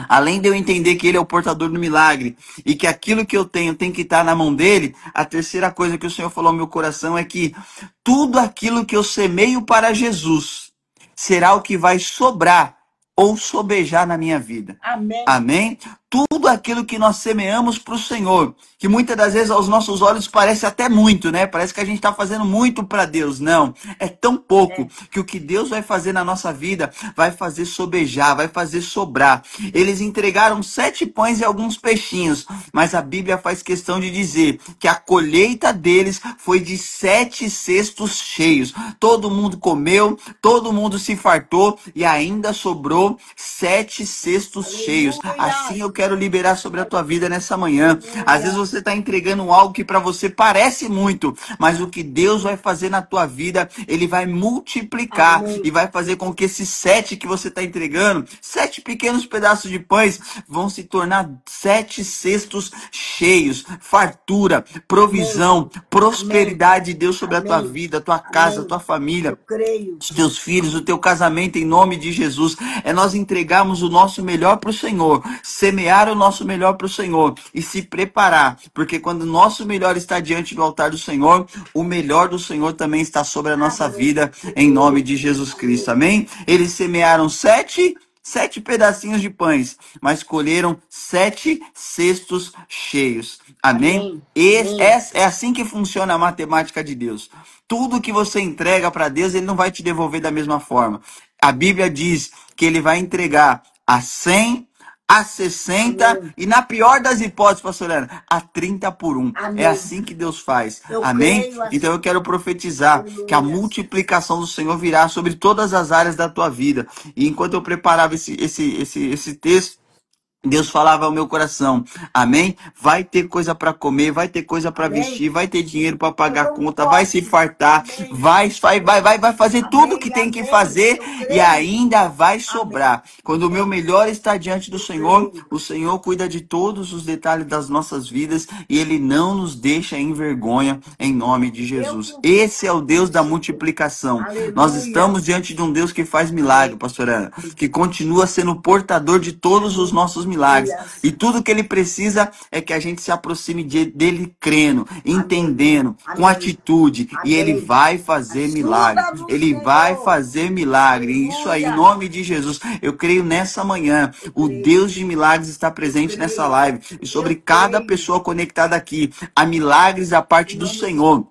além de eu entender que Ele é o portador do milagre e que aquilo que eu tenho tem que estar na mão dele, a terceira coisa que o Senhor falou ao meu coração é que tudo aquilo que eu semeio para Jesus será o que vai sobrar ou sobejar na minha vida. Amém. Amém? Tudo aquilo que nós semeamos para o Senhor, que muitas das vezes aos nossos olhos parece até muito, né? Parece que a gente está fazendo muito para Deus. Não, é tão pouco que o que Deus vai fazer na nossa vida vai fazer sobejar, vai fazer sobrar. Eles entregaram 7 pães e alguns peixinhos, mas a Bíblia faz questão de dizer que a colheita deles foi de 7 cestos cheios. Todo mundo comeu, todo mundo se fartou e ainda sobrou 7 cestos cheios. Assim eu quero liberar sobre a tua vida nessa manhã. Às vezes você está entregando algo que para você parece muito, mas o que Deus vai fazer na tua vida, Ele vai multiplicar. Amém. E vai fazer com que esses 7 que você está entregando, 7 pequenos pedaços de pães, vão se tornar 7 cestos cheios, fartura, provisão, prosperidade de Deus sobre a tua vida, a tua casa, a tua família. Eu creio. Os teus filhos, o teu casamento, em nome de Jesus. É nós entregarmos o nosso melhor para o Senhor, semear o nosso melhor para o Senhor e se preparar, porque quando o nosso melhor está diante do altar do Senhor, o melhor do Senhor também está sobre a nossa vida, em nome de Jesus Cristo. Amém? Eles semearam 7 pedacinhos de pães, mas colheram 7 cestos cheios. Amém? É assim que funciona a matemática de Deus. Tudo que você entrega para Deus, Ele não vai te devolver da mesma forma. A Bíblia diz que Ele vai entregar a 100, a 60 e, na pior das hipóteses, pastor Ana, a 30 por 1. É assim que Deus faz. Amém? Então eu quero profetizar que a multiplicação do Senhor virá sobre todas as áreas da tua vida. E enquanto eu preparava esse texto, Deus falava ao meu coração, amém? Vai ter coisa para comer, vai ter coisa para vestir, vai ter dinheiro para pagar a conta, vai se fartar, vai fazer tudo o que tem que fazer e ainda vai sobrar. Quando o meu melhor está diante do Senhor, o Senhor cuida de todos os detalhes das nossas vidas e Ele não nos deixa em vergonha, em nome de Jesus. Esse é o Deus da multiplicação. Nós estamos diante de um Deus que faz milagre, pastor Ana, que continua sendo portador de todos os nossos milagres. E tudo que Ele precisa é que a gente se aproxime dele crendo, entendendo, com atitude. E Ele vai fazer milagre. Ele vai fazer milagre. Isso aí, em nome de Jesus. Eu creio nessa manhã. O Deus de milagres está presente nessa live. E sobre cada pessoa conectada aqui, há milagres da parte do Senhor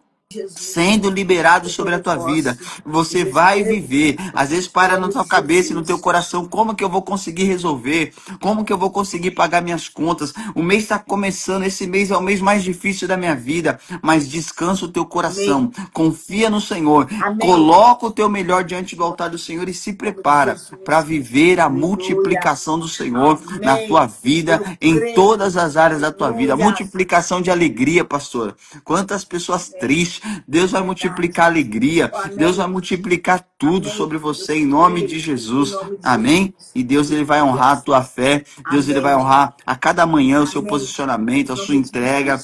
sendo liberado sobre a tua vida. Você vai viver. Às vezes para na tua cabeça e no teu coração, como que eu vou conseguir resolver? Como que eu vou conseguir pagar minhas contas? O mês está começando, esse mês é o mês mais difícil da minha vida, mas descansa o teu coração. Confia no Senhor. Coloca o teu melhor diante do altar do Senhor e se prepara para viver a multiplicação do Senhor na tua vida, em todas as áreas da tua vida. A multiplicação de alegria, pastora. Quantas pessoas tristes, Deus vai multiplicar a alegria. Deus vai multiplicar tudo sobre você em nome de Jesus. Amém? E Deus ele vai honrar a tua fé. Deus ele vai honrar a cada manhã o seu posicionamento, a sua entrega.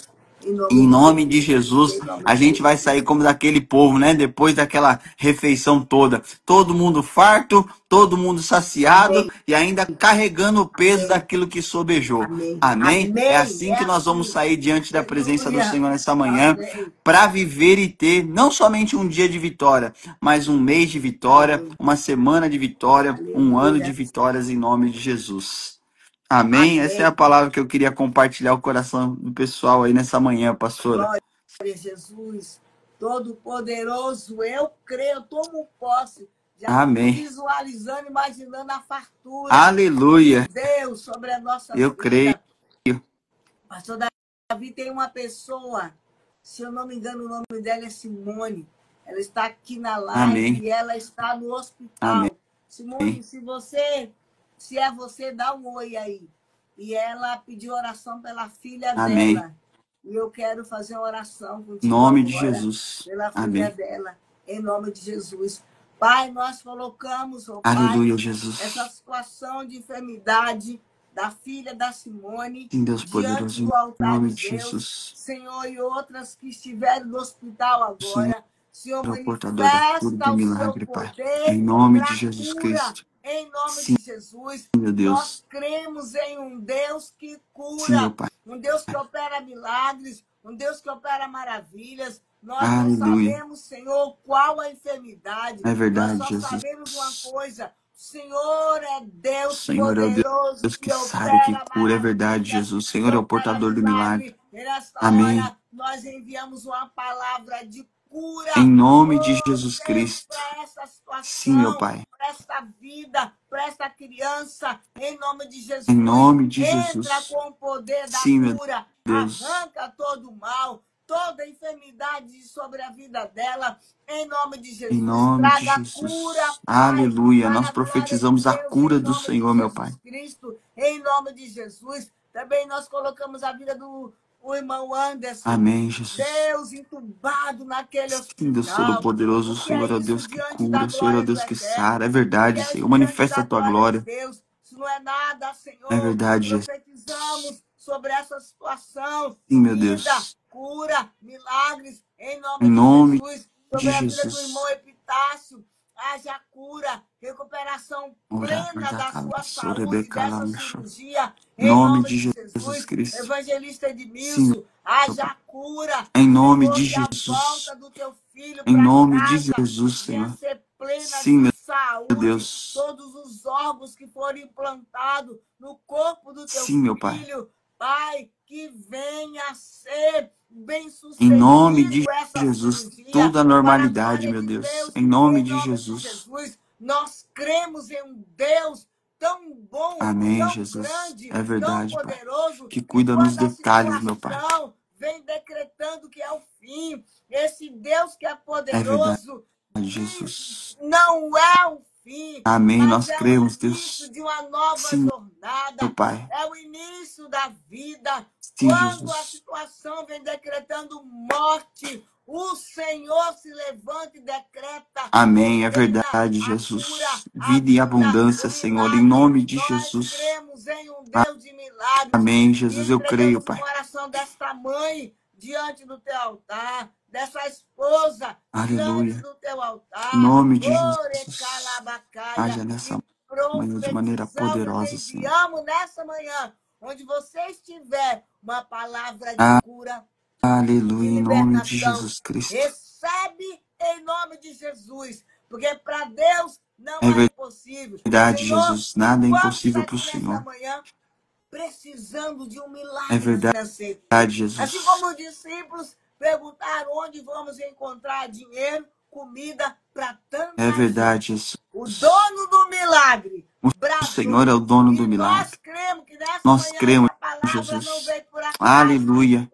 Em nome de Jesus, a gente vai sair como daquele povo, né? Depois daquela refeição toda. Todo mundo farto, todo mundo saciado e ainda carregando o peso daquilo que sobejou. Amém? É assim que nós vamos sair diante da presença do Senhor nessa manhã para viver e ter não somente um dia de vitória, mas um mês de vitória, uma semana de vitória, um ano de vitórias em nome de Jesus. Amém? Essa é a palavra que eu queria compartilhar o coração do pessoal aí nessa manhã, pastora. Glória a Jesus, Todo-Poderoso, eu creio, eu tomo posse. Já Amém. Visualizando, imaginando a fartura. Aleluia. Deus sobre a nossa vida. Eu creio. Pastor Davi, tem uma pessoa Se eu não me engano, o nome dela é Simone. Ela está aqui na live Amém. e ela está no Amém. hospital. Simone, se é você, dá um oi aí. E ela pediu oração pela filha Amém. dela. E eu quero fazer uma oração Em contigo nome de agora Jesus. pela filha Amém. dela, em nome de Jesus. Pai, nós colocamos, oh Pai, Aleluia, essa Jesus. situação de enfermidade da filha da Simone Sim, Deus diante poderoso, em do altar nome de de Deus, Jesus. Senhor, e outras que estiverem no hospital O Senhor agora. Senhor, é o portador da cura e manifesta do o seu milagre, Pai. poder Em nome de para Jesus cura, Cristo. em nome Sim, de Jesus. meu Nós Deus. cremos em um Deus que Sim, meu cura, Pai. um Deus que opera milagres, um Deus que opera maravilhas. Nós não Aleluia. sabemos, Senhor, qual a enfermidade. É Nós verdade, só Jesus. sabemos uma coisa. O Senhor é O Deus Senhor é o poderoso Deus que que sara, que opera cura. É verdade, maravilhas, Jesus. O que Senhor é o opera portador do milagre. milagre. E nesta Amém. hora, nós enviamos uma palavra de cura. Em nome de Oh, Jesus Deus, Cristo. para essa Sim, meu situação, Pai. para esta vida, para esta criança, em nome de Em Jesus. nome de Entra Jesus. com o poder da Sim, meu cura, Deus. arranca todo o mal, toda enfermidade sobre a vida dela, em nome de Em Jesus. nome de Traga cura, Jesus. Pai, Aleluia. para Nós a glória de profetizamos a Deus, em cura do nome de Senhor, meu Pai. Jesus Cristo, em nome de Jesus. Também nós colocamos a vida do o irmão Anderson, Amém, Jesus. Deus, entubado naquele Sim, Deus hospital. Todo-Poderoso, O o que é Senhor é o isso Deus que diante cura, da o Senhor é o glória do Deus que sara. É Eterno? O que verdade, é Senhor. isso diante Manifesta da a tua glória de glória. Deus? Isso não é nada, É Senhor. verdade, Jesus. Profetizamos sobre essa situação, Sim, meu vida, Deus. cura, milagres, em Em nome de nome Jesus. de Sobre a vida do irmão Jesus. Epitácio, haja cura, recuperação Ora, plena guarda da calma, sua saúde Rebeca, dessa Lamacho. cirurgia, Em em nome nome de de Jesus Jesus. Cristo. Evangelista Sim, Edmilson, meu Pai. haja cura. Em nome Senhor, de que a Jesus. volta do teu filho Em para nome de casa Jesus, venha Senhor. ser plena Sim, de meu saúde. Deus. Todos os órgãos que forem implantados no corpo do teu Sim, meu Pai. filho, Pai, que venha a ser Em nome de bem-sucedido essa Jesus, cirurgia, toda a para a normalidade, glória meu de Deus. Deus, Em nome em de nome de Jesus. Jesus. Nós cremos em um Deus tão bom, Amém, tão Jesus. grande, É tão verdade, Pai. poderoso, Que que cuida nos quando a detalhes, meu Pai. situação vem decretando que é o fim, esse Deus que é É verdade, poderoso Jesus. não é o fim, Amém. mas Nós é o cremos, início Deus. de uma nova Sim, meu jornada, Pai. é o início da vida. Sim, Quando a Jesus. situação vem decretando morte, o Senhor se levanta e decreta: Amém. É ordena verdade, a cura, Jesus. a Vida e vida, o abundância, Senhor, em milagre. nome de Nós Jesus. cremos em um Deus de milagres Amém, e Jesus. Eu creio, entregamos uma Pai. oração desta mãe diante do teu altar, dessa esposa diante Aleluia. do teu Em altar. nome de Jesus. Orecalabacaia. Haja nessa E manhã de maneira profetizamos, poderosa, Senhor. enviamos nessa manhã, onde você estiver, uma palavra de cura, Aleluia. de Em nome de libertação. Jesus Cristo. Recebe em nome de Jesus, porque para Deus não É é impossível. verdade, Senhor, Jesus. e Nada é quantos impossível para o aqui nessa Senhor. manhã precisando de um É milagre verdade, financeiro? Assim Jesus. como os discípulos perguntaram onde vamos encontrar dinheiro, comida para É tanta verdade, gente. Jesus. O dono do milagre O Senhor é bradou. o dono do E nós milagre. cremos que nessa Nós manhã cremos essa em palavra não Jesus. veio por acaso. Aleluia.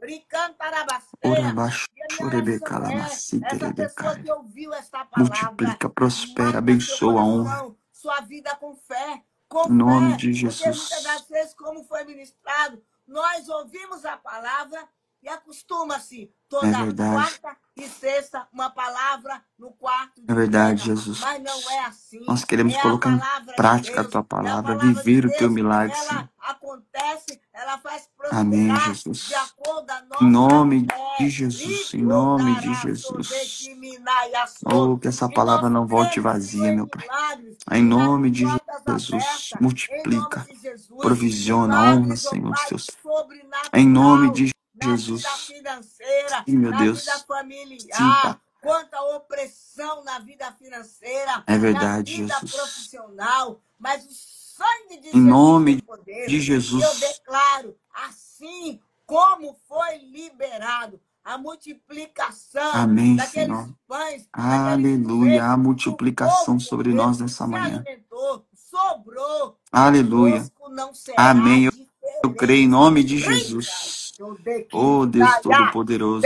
Ora Ricantarabasteia. baixo, E a minha chorebeca, oração é: lamacite, essa pessoa rebecai. que ouviu esta palavra, Multiplica, prospera, marca seu abençoa, honra. coração, sua vida com fé. Em Com nome fé, de porque muitas Jesus. das vezes, como foi ministrado, nós ouvimos a palavra e acostuma-se É toda verdade. quarta e sexta uma palavra no quarto É de verdade, terra. Jesus. Mas não é assim. Nós queremos É a colocar em palavra de prática a Deus. tua É a palavra, palavra de viver o teu Deus. milagre, Senhor. Ela acontece, ela faz Amém, prosperar de Jesus. acordo a Em nossa nome de fé. Jesus. Em nome de Jesus. Oh, que essa E nós palavra não volte cremos, Senhor, vazia, em meu Pai. milagres, Em milagres nome de de portas Jesus. abertas, em nome Multiplica, de Jesus, provisiona, honra, milagres, oh Senhor, os Pai, teus. Em nome sobrenatural de na vida Jesus. financeira, Sim, meu na vida Deus. Sim, Pai. familiar, quanta opressão na vida financeira, É na verdade, vida Jesus. profissional, mas o sangue de Em Jesus tem nome poder. de E eu Jesus. declaro, assim como foi liberado a multiplicação Amém, daqueles Senhor. pães, daqueles Aleluia. A peixes que o multiplicação povo sobre comeu, nós nessa se manhã. alimentou, sobrou, Aleluia. conosco não será Amém. Eu creio em diferente. nome de Rica, Jesus. Oh, Deus Chodequinitaya, Todo-Poderoso.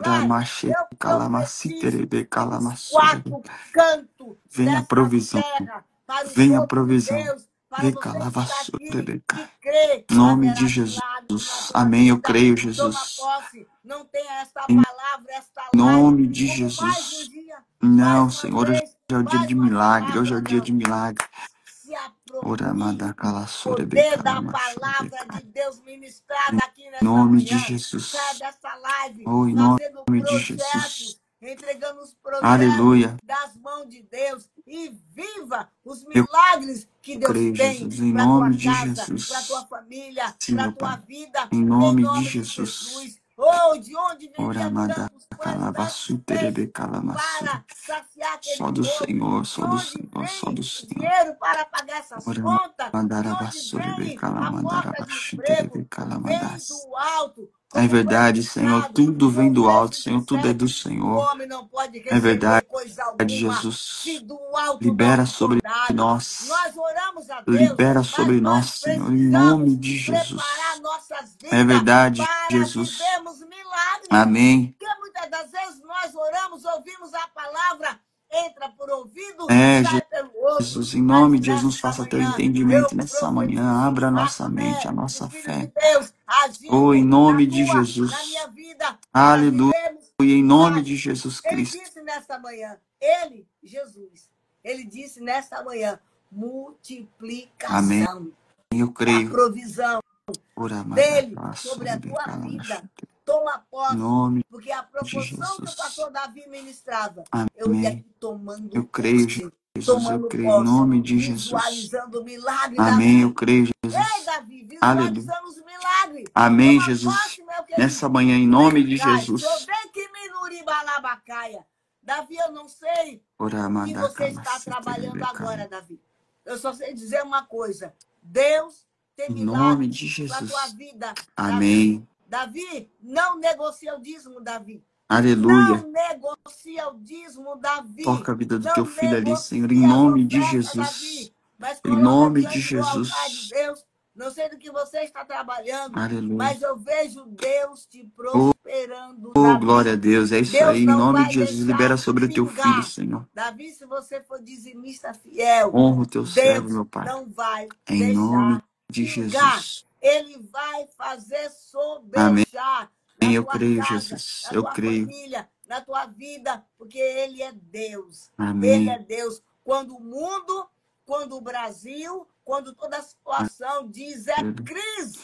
Pai, eu profetizo nos quatro cantos Venha a dessa provisão, terra para o venha a povo de provisão. Deus, para você que está aqui, Vecalavaçorebeca. que crê, Em nome de haverá Jesus. milagres na tua Amém. Eu vida. creio, Toma Jesus. posse, não tenha esta Em palavra, esta live, nome de como mais um Jesus. dia, Não, mais uma Senhor, hoje vez, é o dia mais de uma milagre. Hoje é palavra, o dia não. de milagre. Se aproprie do poder da palavra Oramadacalassorebecalamachorebe. de Deus Em ministrada aqui nessa nome de manhã. Saia Jesus. dessa live Oh, em fazendo nome de Jesus. projetos, entregando os projetos Aleluia. das mãos de Deus e viva os Eu milagres que Deus creio, tem Jesus. Em para tua nome de casa, para tua Jesus. família, Sim, para meu tua Pai. vida, Em em nome de nome de Jesus. Jesus. Oh, de onde viria Oramada tantos pães, tantos peixes calabassuterebecalamassura. para saciar aquele Só do povo? Senhor, De só do onde Senhor, só vem do o Senhor. dinheiro para pagar essas contas? De onde vem a porta de emprego? Vem Oramandarabassuribecalamandarabaxiterebecalamandaras. do alto, É como foi verdade, Senhor. ministrado Tudo vem no do alto, verso Senhor. Tudo é do 17. O Senhor. homem não pode É receber verdade, coisa alguma se Jesus. do alto não Libera for sobre dado. nós. Nós oramos a Deus, Libera mas sobre nós, nós Senhor, em nome precisamos de preparar Jesus. nossas É vidas verdade, para Jesus. vivermos milagres. Amém. Porque muitas das vezes nós oramos, ouvimos a palavra, entra por ouvido, É, sai pelo outro. Jesus, em Mas nome de Jesus, nesta faça teu manhã eu entendimento nessa manhã. profetizo Abra a a nossa mente, a fé do nossa Filho de fé. Deus Oh, em agindo na nome de tua, na minha Jesus. vida, para Aleluia. vivermos E em nome de milagres. Jesus Ele Cristo. disse nesta manhã, ele, Jesus, ele disse nesta manhã, Amém. multiplicação Eu da creio. provisão dele sobre a tua vida. Toma Em posse, nome porque a de proporção que o Jesus. pastor Davi ministrava, eu ia Amém. aqui tomando Eu creio, posse, Jesus. Eu tomando creio. Em posse, nome de Jesus. visualizando o milagre, Amém. Eu Davi. creio, Ei, Jesus. Davi, Aleluia. visualizando os milagres. Amém, Toma Jesus. posse, meu Nessa querido. manhã, em nome de Cai, Jesus. chovei que minuribalabacaia. Davi, eu não sei o que você está trabalhando agora, Davi. Eu só sei dizer uma coisa. Deus tem Em nome milagres de para a tua Jesus. vida, Davi. Amém. Davi, não negocia o dízimo, Davi. Aleluia. Não negocia o dízimo, Davi. Toca a vida do teu Não filho ali, Senhor, em negocia as nome de ofertas, Jesus. Davi. Mas Em coloca nome de diante do altar de Jesus. Deus. Não sei do que você está trabalhando, Aleluia. mas eu vejo Deus te Oh, prosperando, oh, Davi. glória a Deus. É isso Deus aí. Em não nome vai de Jesus, libera deixar sobre o teu filho, mingar. Senhor. Davi, se você for dizimista fiel, Honra o teu servo, Deus meu Pai. não vai Em nome deixar de mingar. Jesus. Ele vai fazer Amém. sobejar na Eu tua creio, casa, Jesus. na Eu tua creio. família, na tua vida, porque Ele é Deus. Ele é Amém. Deus. Quando o mundo, quando o Brasil, quando toda a situação diz é crise,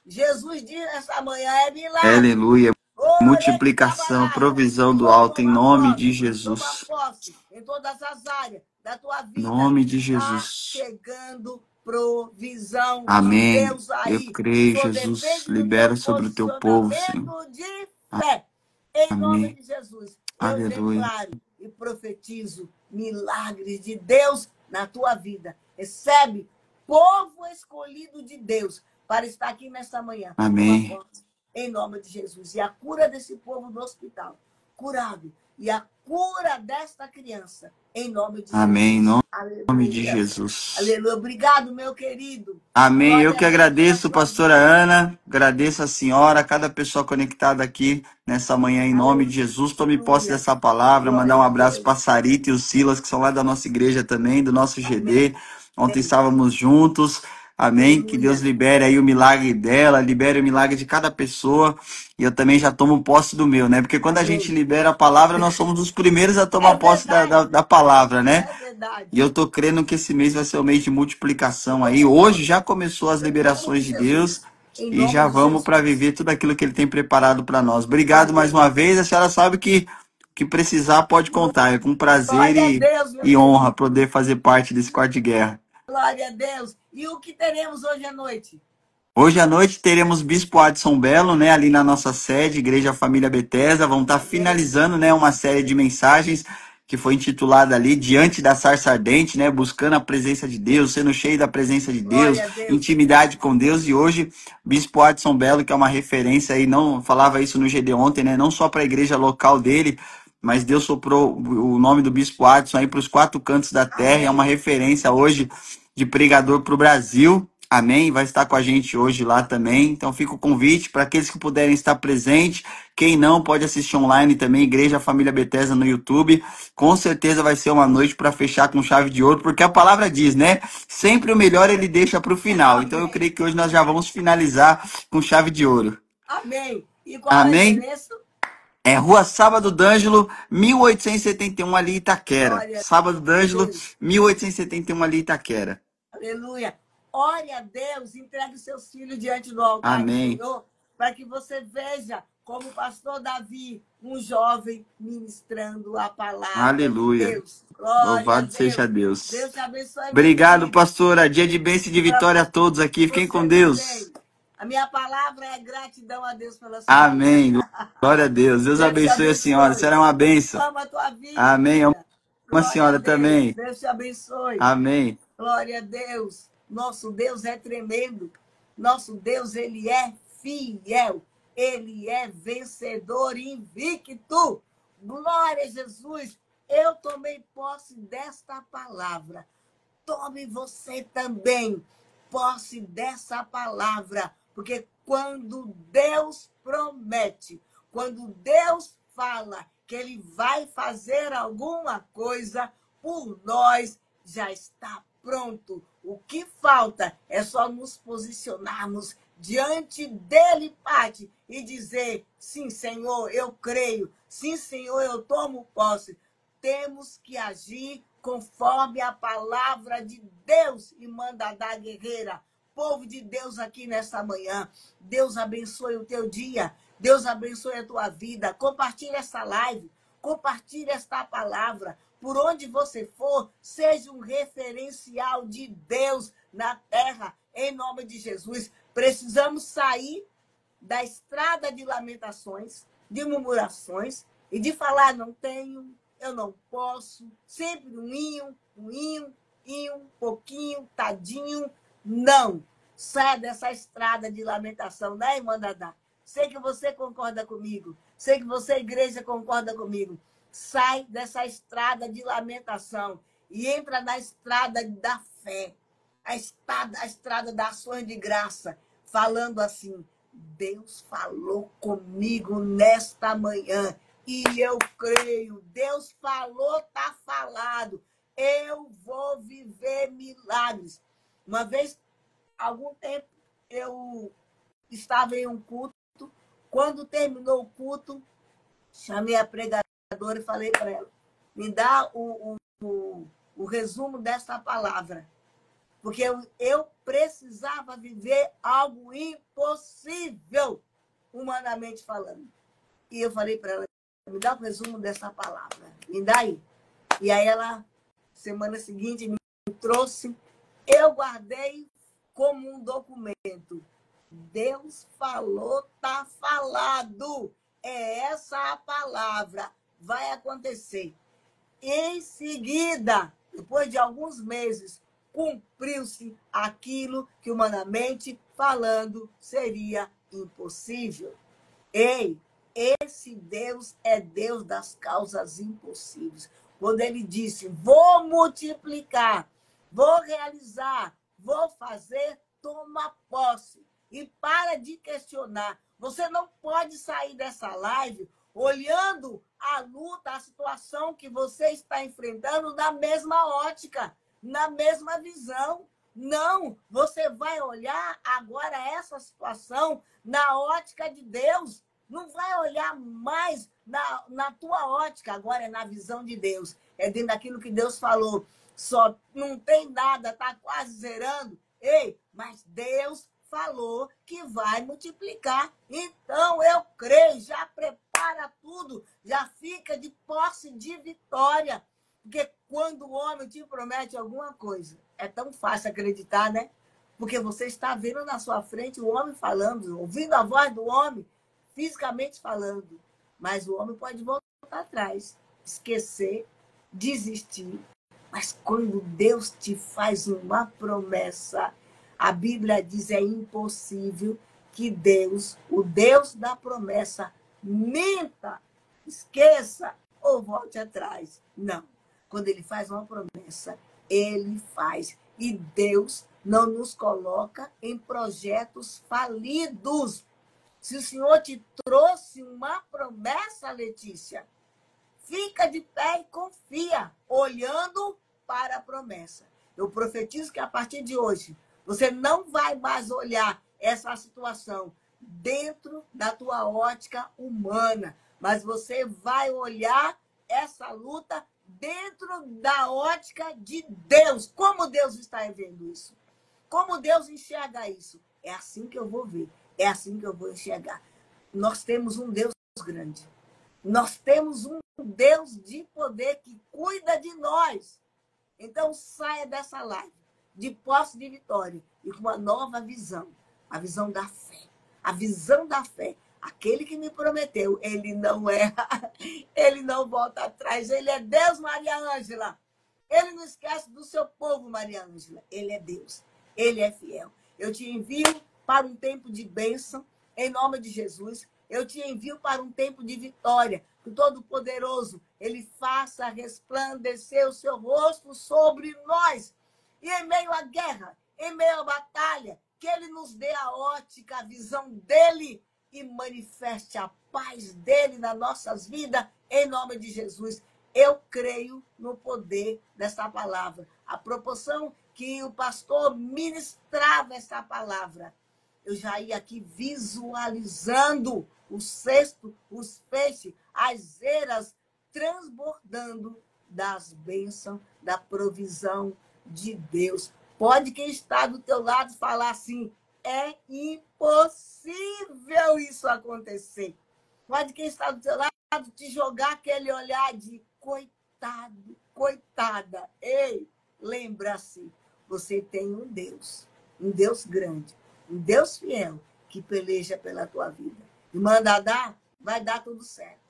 Jesus diz nessa manhã é milagre. Aleluia. Orei Multiplicação, trabalhada. provisão do Oh, alto, em nome de toma Jesus. posse em todas as áreas da tua Em vida. nome de Está Jesus. chegando provisão de Amém. Deus Eu aí. creio, Só Jesus. depende do teu Libera sobre o teu povo, Senhor. posicionamento de fé. Em nome Amém. de Jesus, eu Aleluia. declaro e profetizo milagres de Deus na tua vida. Recebe, povo escolhido de Deus, para estar aqui nesta manhã. Toma Amém. posse em nome de Jesus. E a cura desse povo do hospital, curado. E a cura desta criança, em nome de Amém. Em Jesus. nome de Aleluia. Jesus. Aleluia. Obrigado, meu querido. Amém. Eu Glória que a Deus pela agradeço, tua pastora vida. Ana. Agradeço a senhora, cada pessoa conectada aqui nessa manhã, em nome de Jesus. Tome posse Aleluia. dessa palavra. Mandar um Glória a abraço para a Deus. Sarita e o Silas, que são lá da nossa igreja também, do nosso Amém. GD. Ontem estávamos juntos. Amém. Que Deus Aleluia. libere aí o milagre dela, libere o milagre de cada pessoa. E eu também já tomo posse do meu, né? Porque quando a gente Amém. libera a palavra, nós somos os primeiros a É tomar posse verdade. da palavra, né? É verdade. E eu tô crendo que esse mês vai ser o mês de multiplicação aí. Glória a Deus. Hoje já começou as Em nome de liberações de Deus Jesus. Em e nome já de vamos para Jesus. viver tudo aquilo que ele tem preparado para nós. Obrigado mais Amém. uma vez. A senhora sabe que precisar pode contar. É com prazer Glória a Deus, meu e honra querido. poder fazer parte desse quarto de guerra. Glória a Deus. E o que teremos hoje à noite? Hoje à noite teremos Bispo Adson Belo, né, ali na nossa sede, Igreja Família Bethesda. Vamos estar finalizando, né, uma série de mensagens que foi intitulada ali Diante da Sarça Ardente, né, buscando a presença de Deus, sendo cheio da presença de Deus, Glória a Deus. intimidade com Deus. E hoje, Bispo Adson Belo, que é uma referência aí, não falava isso no GD ontem, né, não só para a igreja local dele, mas Deus soprou o nome do Bispo Adson aí para os quatro cantos da terra. É uma Amém. referência hoje de pregador para o Brasil. Amém? Vai estar com a gente hoje lá também. Então fica o convite para aqueles que puderem estar presentes. Quem não, pode assistir online também, Igreja Família Bethesda no YouTube. Com certeza vai ser uma noite para fechar com chave de ouro, porque a palavra diz, né? Sempre o melhor ele deixa para o final. Então eu creio que hoje nós já vamos finalizar com chave de ouro. Amém. E qual é o Amém? endereço? É Rua Sábado d'Ângelo, 1871 ali em Itaquera. Glória Sábado d'Ângelo, Deus. 1871 ali em Itaquera. Aleluia. Ore a Deus, entregue os seus filhos diante do altar do Amém. Senhor, para que você veja, como o pastor Davi, um jovem ministrando a palavra Aleluia. de Deus. Glória a Louvado Deus. seja Deus. Deus te abençoe muito. Obrigado, querido. pastora. Dia de bênção e de vitória a todos aqui. Fiquem Você com Deus. também. A minha palavra é gratidão a Deus pela sua vida. Amém. Glória a Deus. Deus Deus te abençoe a senhora. A abençoe. senhora é uma bênção. Ama a tua vida. Amém. Amo a Glória senhora a Deus. também. Deus te abençoe. Amém. Glória a Deus. Nosso Deus é tremendo. Nosso Deus, ele é fiel. Ele é vencedor invicto. Glória a Jesus. Eu tomei posse desta palavra. Tome você também posse dessa palavra. Porque quando Deus promete, quando Deus fala que ele vai fazer alguma coisa por nós, já está pronto. O que falta é só nos posicionarmos diante dele, Pati, e dizer: sim, Senhor, eu creio. Sim, Senhor, eu tomo posse. Temos que agir conforme a palavra de Deus e manda da guerreira. Povo de Deus aqui nesta manhã, Deus abençoe o teu dia, Deus abençoe a tua vida. Compartilhe essa live, compartilhe esta palavra. Por onde você for, seja um referencial de Deus na terra, em nome de Jesus. Precisamos sair da estrada de lamentações, de murmurações e de falar: não tenho, eu não posso, sempre um pouquinho, tadinho. Não. Saia dessa estrada de lamentação, né, irmã Dadá? Sei que você concorda comigo. Sei que você, igreja, concorda comigo. Sai dessa estrada de lamentação e entra na estrada da fé. A estrada das ações de graça. Falando assim: Deus falou comigo nesta manhã. E eu creio. Deus falou, tá falado. Eu vou viver milagres. Uma vez, algum tempo, eu estava em um culto. Quando terminou o culto, chamei a pregadora e falei para ela: me dá o resumo dessa palavra. Porque eu precisava viver algo impossível, humanamente falando. E eu falei para ela: me dá o resumo dessa palavra. Me dá aí. E aí ela, semana seguinte, me trouxe. Eu guardei como um documento. Deus falou, tá falado. É essa a palavra. Vai acontecer. Em seguida, depois de alguns meses, cumpriu-se aquilo que, humanamente falando, seria impossível. Ei, esse Deus é Deus das causas impossíveis. Quando ele disse: vou multiplicar, vou realizar, vou fazer, toma posse. E para de questionar. Você não pode sair dessa live olhando a luta, a situação que você está enfrentando na mesma ótica, na mesma visão. Não, você vai olhar agora essa situação na ótica de Deus. Não vai olhar mais na tua ótica, agora é na visão de Deus. É dentro daquilo que Deus falou. Só não tem nada, está quase zerando. Ei, mas Deus falou que vai multiplicar. Então eu creio, já prepara tudo, já fica de posse de vitória. Porque quando o homem te promete alguma coisa, é tão fácil acreditar, né? Porque você está vendo na sua frente o homem falando, ouvindo a voz do homem, fisicamente falando. Mas o homem pode voltar atrás, esquecer, desistir. Mas quando Deus te faz uma promessa, a Bíblia diz: é impossível que Deus, o Deus da promessa, minta, esqueça ou volte atrás. Não. Quando ele faz uma promessa, ele faz. E Deus não nos coloca em projetos falidos. Se o Senhor te trouxe uma promessa, Letícia, fica de pé e confia, olhando para a promessa. Eu profetizo que a partir de hoje, você não vai mais olhar essa situação dentro da tua ótica humana, mas você vai olhar essa luta dentro da ótica de Deus. Como Deus está vendo isso? Como Deus enxerga isso? É assim que eu vou ver, é assim que eu vou enxergar. Nós temos um Deus grande. Nós temos um Deus de poder que cuida de nós. Então, saia dessa live de posse de vitória e com uma nova visão. A visão da fé. A visão da fé. Aquele que me prometeu, ele não erra, ele não volta atrás. Ele é Deus, Maria Ângela. Ele não esquece do seu povo, Maria Ângela. Ele é Deus. Ele é fiel. Eu te envio para um tempo de bênção, em nome de Jesus. Eu te envio para um tempo de vitória. Que o Todo-Poderoso, ele faça resplandecer o seu rosto sobre nós. E em meio à guerra, em meio à batalha, que ele nos dê a ótica, a visão dele e manifeste a paz dele nas nossas vidas, em nome de Jesus. Eu creio no poder dessa palavra. A proporção que o pastor ministrava essa palavra, eu já ia aqui visualizando o cesto, os peixes, as eiras transbordando das bênçãos, da provisão de Deus. Pode quem está do teu lado falar assim, é impossível isso acontecer. Pode quem está do teu lado te jogar aquele olhar de coitado, coitada. Ei, lembra-se, você tem um Deus grande, um Deus fiel, que peleja pela tua vida. E manda dar, vai dar tudo certo.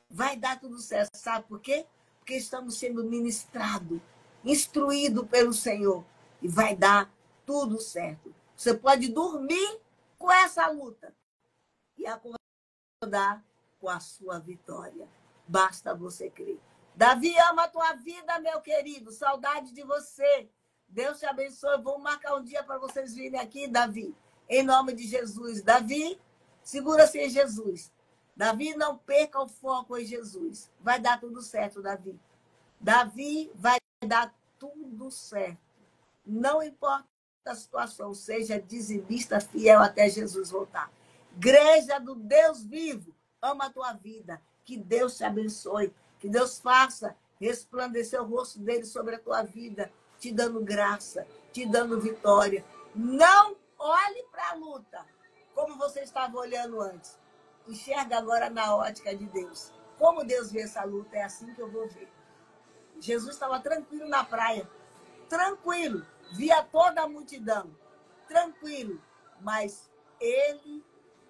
Vai dar tudo certo. Sabe por quê? Porque estamos sendo ministrados, instruídos pelo Senhor. E vai dar tudo certo. Você pode dormir com essa luta e acordar com a sua vitória. Basta você crer. Davi, ama a tua vida, meu querido. Saudade de você. Deus te abençoe. Vou marcar um dia para vocês virem aqui, Davi. Em nome de Jesus. Davi, segura-se em Jesus. Davi, não perca o foco em Jesus. Vai dar tudo certo, Davi. Davi, vai dar tudo certo. Não importa a situação, seja dizimista fiel até Jesus voltar. Igreja do Deus vivo, ama a tua vida. Que Deus te abençoe. Que Deus faça resplandecer o rosto dele sobre a tua vida, te dando graça, te dando vitória. Não olhe para a luta como você estava olhando antes. Enxerga agora na ótica de Deus. Como Deus vê essa luta, é assim que eu vou ver. Jesus estava tranquilo na praia. Tranquilo. Via toda a multidão. Tranquilo. Mas ele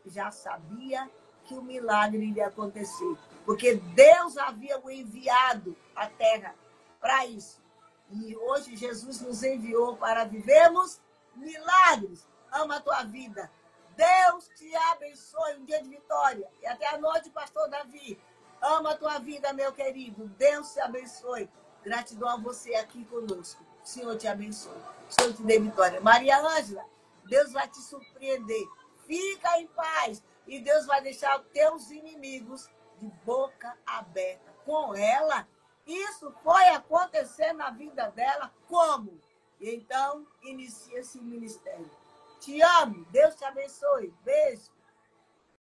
já sabia que o milagre iria acontecer. Porque Deus havia o enviado à terra para isso. E hoje Jesus nos enviou para vivermos milagres. Ama a tua vida. Deus te abençoe, um dia de vitória. E até a noite, pastor Davi. Ama a tua vida, meu querido. Deus te abençoe. Gratidão a você aqui conosco. O Senhor te abençoe. O Senhor te dê vitória. Maria Ângela, Deus vai te surpreender. Fica em paz. E Deus vai deixar os teus inimigos de boca aberta. Com ela, isso foi acontecer na vida dela. Como? E então, inicia esse ministério. Te amo. Deus te abençoe. Beijo.